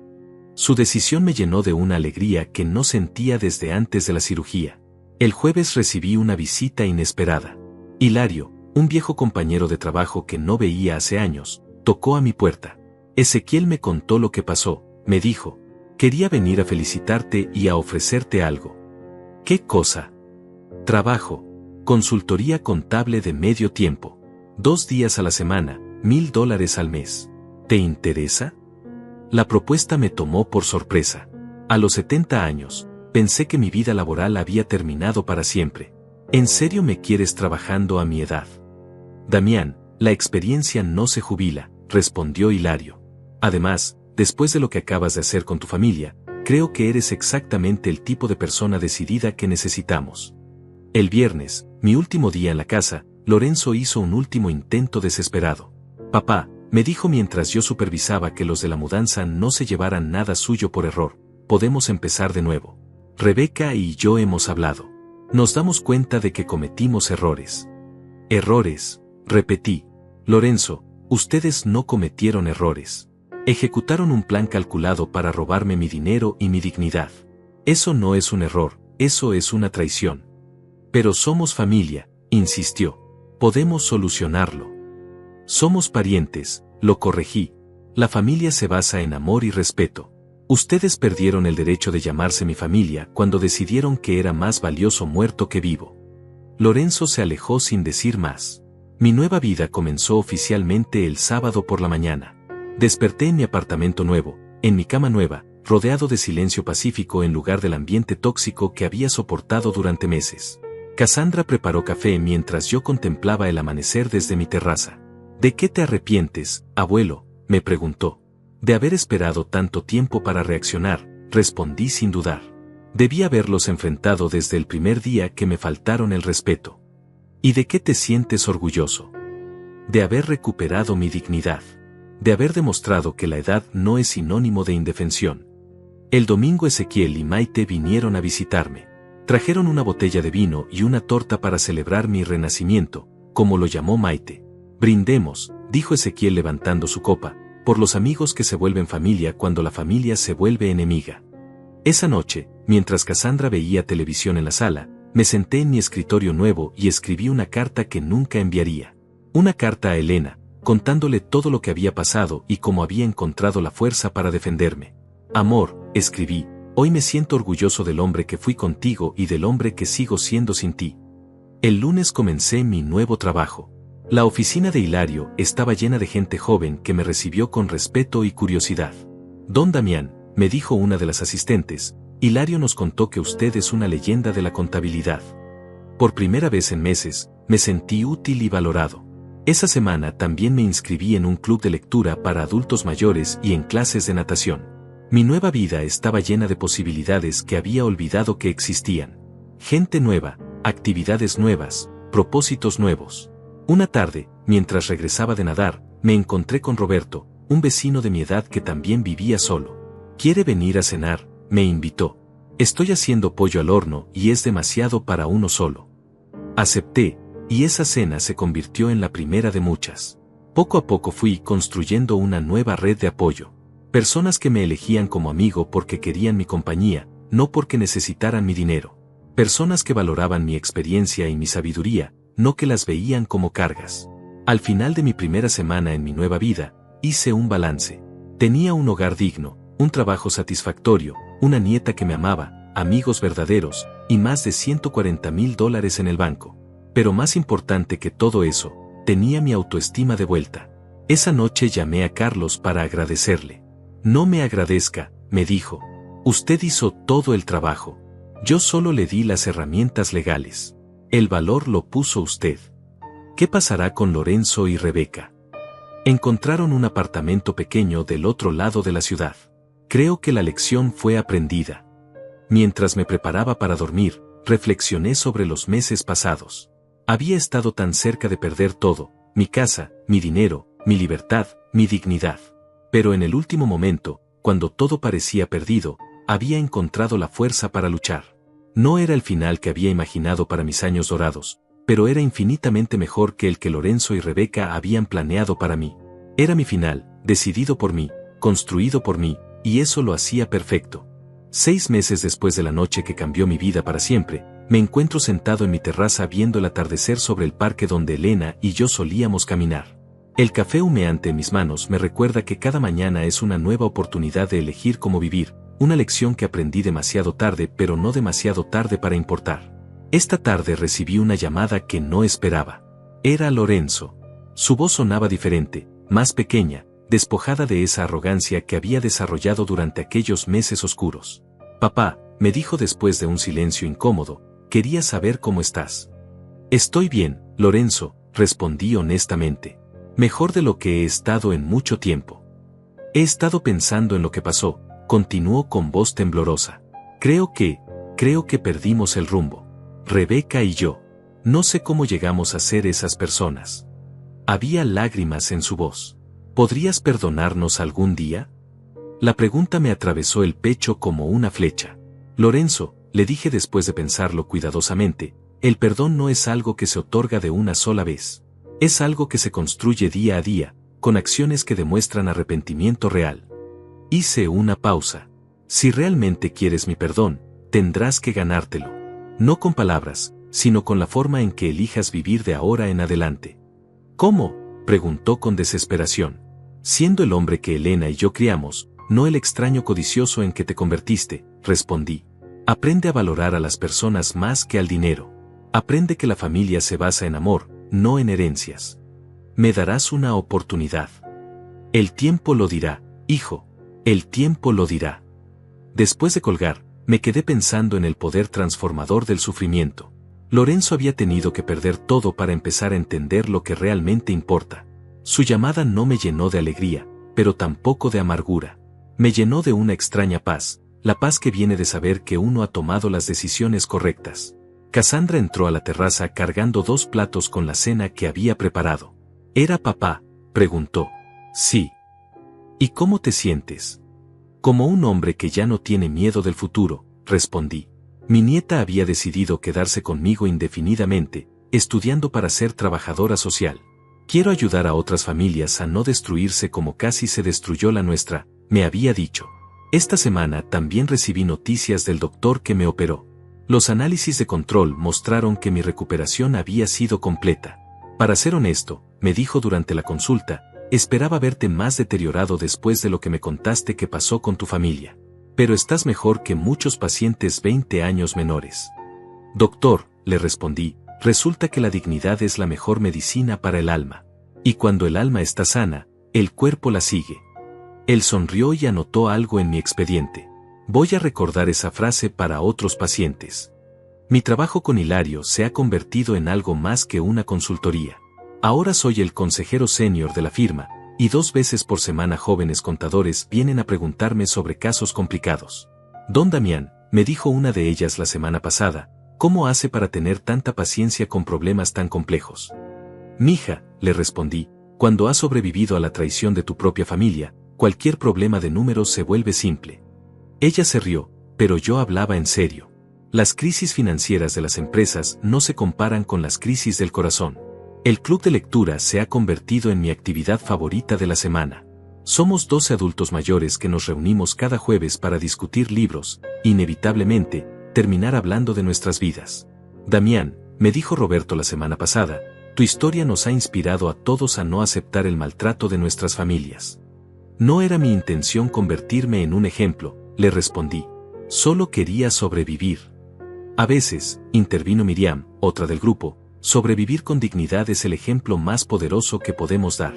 Su decisión me llenó de una alegría que no sentía desde antes de la cirugía. El jueves recibí una visita inesperada. Hilario, un viejo compañero de trabajo que no veía hace años, tocó a mi puerta. Ezequiel me contó lo que pasó, me dijo. Quería venir a felicitarte y a ofrecerte algo. ¿Qué cosa? Trabajo. Consultoría contable de medio tiempo. 2 días a la semana, $1,000 al mes. ¿Te interesa? La propuesta me tomó por sorpresa. A los 70 años, pensé que mi vida laboral había terminado para siempre. ¿En serio me quieres trabajando a mi edad? Damián, la experiencia no se jubila, respondió Hilario. Además, después de lo que acabas de hacer con tu familia, creo que eres exactamente el tipo de persona decidida que necesitamos. El viernes, mi último día en la casa, Lorenzo hizo un último intento desesperado. Papá, me dijo mientras yo supervisaba que los de la mudanza no se llevaran nada suyo por error, podemos empezar de nuevo. Rebeca y yo hemos hablado. Nos damos cuenta de que cometimos errores. Errores, repetí. Lorenzo, ustedes no cometieron errores. Ejecutaron un plan calculado para robarme mi dinero y mi dignidad. Eso no es un error, eso es una traición. Pero somos familia, insistió. Podemos solucionarlo. Somos parientes, lo corregí. La familia se basa en amor y respeto. Ustedes perdieron el derecho de llamarse mi familia cuando decidieron que era más valioso muerto que vivo. Lorenzo se alejó sin decir más. Mi nueva vida comenzó oficialmente el sábado por la mañana. Desperté en mi apartamento nuevo, en mi cama nueva, rodeado de silencio pacífico en lugar del ambiente tóxico que había soportado durante meses. Cassandra preparó café mientras yo contemplaba el amanecer desde mi terraza. ¿De qué te arrepientes, abuelo?, me preguntó. De haber esperado tanto tiempo para reaccionar, respondí sin dudar. Debí haberlos enfrentado desde el primer día que me faltaron el respeto. ¿Y de qué te sientes orgulloso? De haber recuperado mi dignidad. De haber demostrado que la edad no es sinónimo de indefensión. El domingo Ezequiel y Maite vinieron a visitarme. Trajeron una botella de vino y una torta para celebrar mi renacimiento, como lo llamó Maite. Brindemos, dijo Ezequiel levantando su copa, por los amigos que se vuelven familia cuando la familia se vuelve enemiga. Esa noche, mientras Cassandra veía televisión en la sala, me senté en mi escritorio nuevo y escribí una carta que nunca enviaría. Una carta a Elena, contándole todo lo que había pasado y cómo había encontrado la fuerza para defenderme. Amor, escribí, hoy me siento orgulloso del hombre que fui contigo y del hombre que sigo siendo sin ti. El lunes comencé mi nuevo trabajo. La oficina de Hilario estaba llena de gente joven que me recibió con respeto y curiosidad. Don Damián, me dijo una de las asistentes, Hilario nos contó que usted es una leyenda de la contabilidad. Por primera vez en meses, me sentí útil y valorado. Esa semana también me inscribí en un club de lectura para adultos mayores y en clases de natación. Mi nueva vida estaba llena de posibilidades que había olvidado que existían. Gente nueva, actividades nuevas, propósitos nuevos. Una tarde, mientras regresaba de nadar, me encontré con Roberto, un vecino de mi edad que también vivía solo. ¿Quiere venir a cenar?, me invitó. Estoy haciendo pollo al horno y es demasiado para uno solo. Acepté, y esa cena se convirtió en la primera de muchas. Poco a poco fui construyendo una nueva red de apoyo. Personas que me elegían como amigo porque querían mi compañía, no porque necesitaran mi dinero. Personas que valoraban mi experiencia y mi sabiduría, no que las veían como cargas. Al final de mi primera semana en mi nueva vida, hice un balance. Tenía un hogar digno, un trabajo satisfactorio, una nieta que me amaba, amigos verdaderos, y más de $140,000 en el banco. Pero más importante que todo eso, tenía mi autoestima de vuelta. Esa noche llamé a Carlos para agradecerle. No me agradezca, me dijo. Usted hizo todo el trabajo. Yo solo le di las herramientas legales. El valor lo puso usted. ¿Qué pasará con Lorenzo y Rebeca? Encontraron un apartamento pequeño del otro lado de la ciudad. Creo que la lección fue aprendida. Mientras me preparaba para dormir, reflexioné sobre los meses pasados. Había estado tan cerca de perder todo, mi casa, mi dinero, mi libertad, mi dignidad. Pero en el último momento, cuando todo parecía perdido, había encontrado la fuerza para luchar. No era el final que había imaginado para mis años dorados, pero era infinitamente mejor que el que Lorenzo y Rebeca habían planeado para mí. Era mi final, decidido por mí, construido por mí, y eso lo hacía perfecto. 6 meses después de la noche que cambió mi vida para siempre, me encuentro sentado en mi terraza viendo el atardecer sobre el parque donde Elena y yo solíamos caminar. El café humeante en mis manos me recuerda que cada mañana es una nueva oportunidad de elegir cómo vivir, una lección que aprendí demasiado tarde pero no demasiado tarde para importar. Esta tarde recibí una llamada que no esperaba. Era Lorenzo. Su voz sonaba diferente, más pequeña, despojada de esa arrogancia que había desarrollado durante aquellos meses oscuros. Papá, me dijo después de un silencio incómodo, quería saber cómo estás. Estoy bien, Lorenzo, respondí honestamente. Mejor de lo que he estado en mucho tiempo. He estado pensando en lo que pasó, continuó con voz temblorosa. Creo que perdimos el rumbo. Rebeca y yo. No sé cómo llegamos a ser esas personas. Había lágrimas en su voz. ¿Podrías perdonarnos algún día? La pregunta me atravesó el pecho como una flecha. Lorenzo, le dije después de pensarlo cuidadosamente, el perdón no es algo que se otorga de una sola vez. Es algo que se construye día a día, con acciones que demuestran arrepentimiento real. Hice una pausa. Si realmente quieres mi perdón, tendrás que ganártelo. No con palabras, sino con la forma en que elijas vivir de ahora en adelante. ¿Cómo?, preguntó con desesperación. Siendo el hombre que Elena y yo criamos, no el extraño codicioso en que te convertiste, respondí. Aprende a valorar a las personas más que al dinero. Aprende que la familia se basa en amor, no en herencias. Me darás una oportunidad. El tiempo lo dirá, hijo. El tiempo lo dirá. Después de colgar, me quedé pensando en el poder transformador del sufrimiento. Lorenzo había tenido que perder todo para empezar a entender lo que realmente importa. Su llamada no me llenó de alegría, pero tampoco de amargura. Me llenó de una extraña paz, la paz que viene de saber que uno ha tomado las decisiones correctas. Cassandra entró a la terraza cargando 2 platos con la cena que había preparado. ¿Era papá?, preguntó. Sí. ¿Y cómo te sientes? Como un hombre que ya no tiene miedo del futuro, respondí. Mi nieta había decidido quedarse conmigo indefinidamente, estudiando para ser trabajadora social. Quiero ayudar a otras familias a no destruirse como casi se destruyó la nuestra, me había dicho. Esta semana también recibí noticias del doctor que me operó. Los análisis de control mostraron que mi recuperación había sido completa. Para ser honesto, me dijo durante la consulta, esperaba verte más deteriorado después de lo que me contaste que pasó con tu familia. Pero estás mejor que muchos pacientes 20 años menores. Doctor, le respondí, resulta que la dignidad es la mejor medicina para el alma. Y cuando el alma está sana, el cuerpo la sigue. Él sonrió y anotó algo en mi expediente. Voy a recordar esa frase para otros pacientes. Mi trabajo con Hilario se ha convertido en algo más que una consultoría. Ahora soy el consejero senior de la firma, y 2 veces por semana jóvenes contadores vienen a preguntarme sobre casos complicados. Don Damián, me dijo una de ellas la semana pasada, ¿cómo hace para tener tanta paciencia con problemas tan complejos? Mija, le respondí, cuando has sobrevivido a la traición de tu propia familia, cualquier problema de números se vuelve simple. Ella se rió, pero yo hablaba en serio. Las crisis financieras de las empresas no se comparan con las crisis del corazón. El club de lectura se ha convertido en mi actividad favorita de la semana. Somos 12 adultos mayores que nos reunimos cada jueves para discutir libros, inevitablemente, terminar hablando de nuestras vidas. Damián, me dijo Roberto la semana pasada, tu historia nos ha inspirado a todos a no aceptar el maltrato de nuestras familias. No era mi intención convertirme en un ejemplo, le respondí. Solo quería sobrevivir. A veces, intervino Miriam, otra del grupo, sobrevivir con dignidad es el ejemplo más poderoso que podemos dar.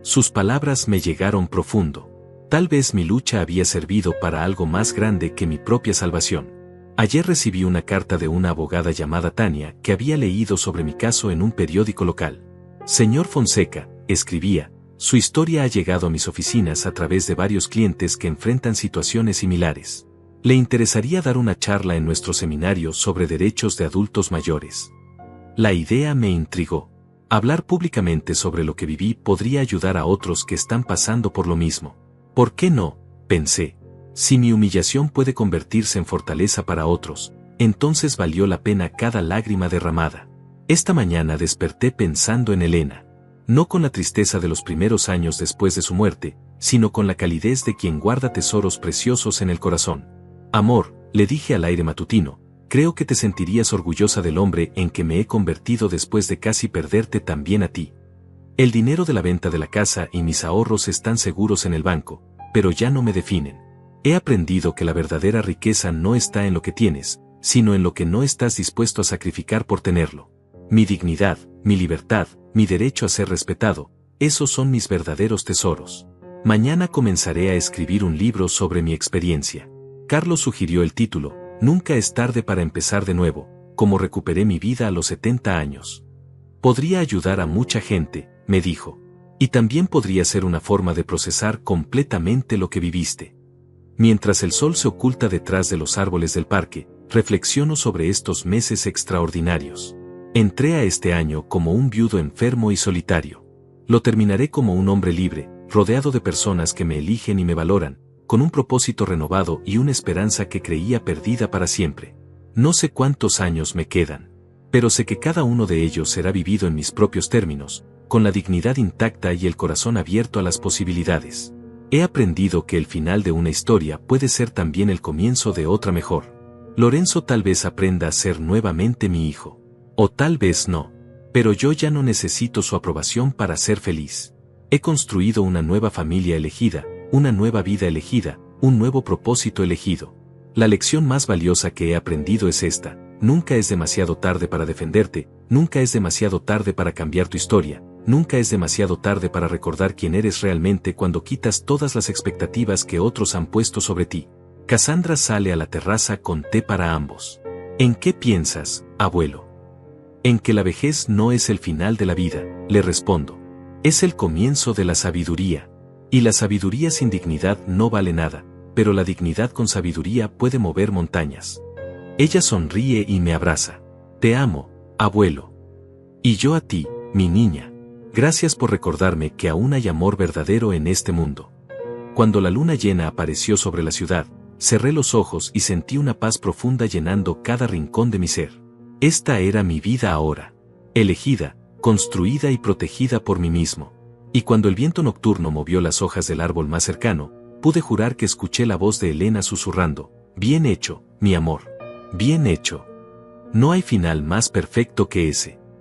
Sus palabras me llegaron profundo. Tal vez mi lucha había servido para algo más grande que mi propia salvación. Ayer recibí una carta de una abogada llamada Tania que había leído sobre mi caso en un periódico local. Señor Fonseca, escribía, su historia ha llegado a mis oficinas a través de varios clientes que enfrentan situaciones similares. Le interesaría dar una charla en nuestro seminario sobre derechos de adultos mayores. La idea me intrigó. Hablar públicamente sobre lo que viví podría ayudar a otros que están pasando por lo mismo. ¿Por qué no?, pensé. Si mi humillación puede convertirse en fortaleza para otros, entonces valió la pena cada lágrima derramada. Esta mañana desperté pensando en Elena. No con la tristeza de los primeros años después de su muerte, sino con la calidez de quien guarda tesoros preciosos en el corazón. Amor, le dije al aire matutino, creo que te sentirías orgullosa del hombre en que me he convertido después de casi perderte también a ti. El dinero de la venta de la casa y mis ahorros están seguros en el banco, pero ya no me definen. He aprendido que la verdadera riqueza no está en lo que tienes, sino en lo que no estás dispuesto a sacrificar por tenerlo. Mi dignidad, mi libertad, mi derecho a ser respetado, esos son mis verdaderos tesoros. Mañana comenzaré a escribir un libro sobre mi experiencia. Carlos sugirió el título, Nunca es tarde para empezar de nuevo, cómo recuperé mi vida a los 70 años. Podría ayudar a mucha gente, me dijo. Y también podría ser una forma de procesar completamente lo que viviste. Mientras el sol se oculta detrás de los árboles del parque, reflexiono sobre estos meses extraordinarios. Entré a este año como un viudo enfermo y solitario. Lo terminaré como un hombre libre, rodeado de personas que me eligen y me valoran, con un propósito renovado y una esperanza que creía perdida para siempre. No sé cuántos años me quedan, pero sé que cada uno de ellos será vivido en mis propios términos, con la dignidad intacta y el corazón abierto a las posibilidades. He aprendido que el final de una historia puede ser también el comienzo de otra mejor. Lorenzo tal vez aprenda a ser nuevamente mi hijo. O tal vez no. Pero yo ya no necesito su aprobación para ser feliz. He construido una nueva familia elegida, una nueva vida elegida, un nuevo propósito elegido. La lección más valiosa que he aprendido es esta: nunca es demasiado tarde para defenderte, nunca es demasiado tarde para cambiar tu historia, nunca es demasiado tarde para recordar quién eres realmente cuando quitas todas las expectativas que otros han puesto sobre ti. Cassandra sale a la terraza con té para ambos. ¿En qué piensas, abuelo? En que la vejez no es el final de la vida, le respondo. Es el comienzo de la sabiduría. Y la sabiduría sin dignidad no vale nada, pero la dignidad con sabiduría puede mover montañas. Ella sonríe y me abraza. Te amo, abuelo. Y yo a ti, mi niña. Gracias por recordarme que aún hay amor verdadero en este mundo. Cuando la luna llena apareció sobre la ciudad, cerré los ojos y sentí una paz profunda llenando cada rincón de mi ser. Esta era mi vida ahora. Elegida, construida y protegida por mí mismo. Y cuando el viento nocturno movió las hojas del árbol más cercano, pude jurar que escuché la voz de Elena susurrando: bien hecho, mi amor. Bien hecho. No hay final más perfecto que ese.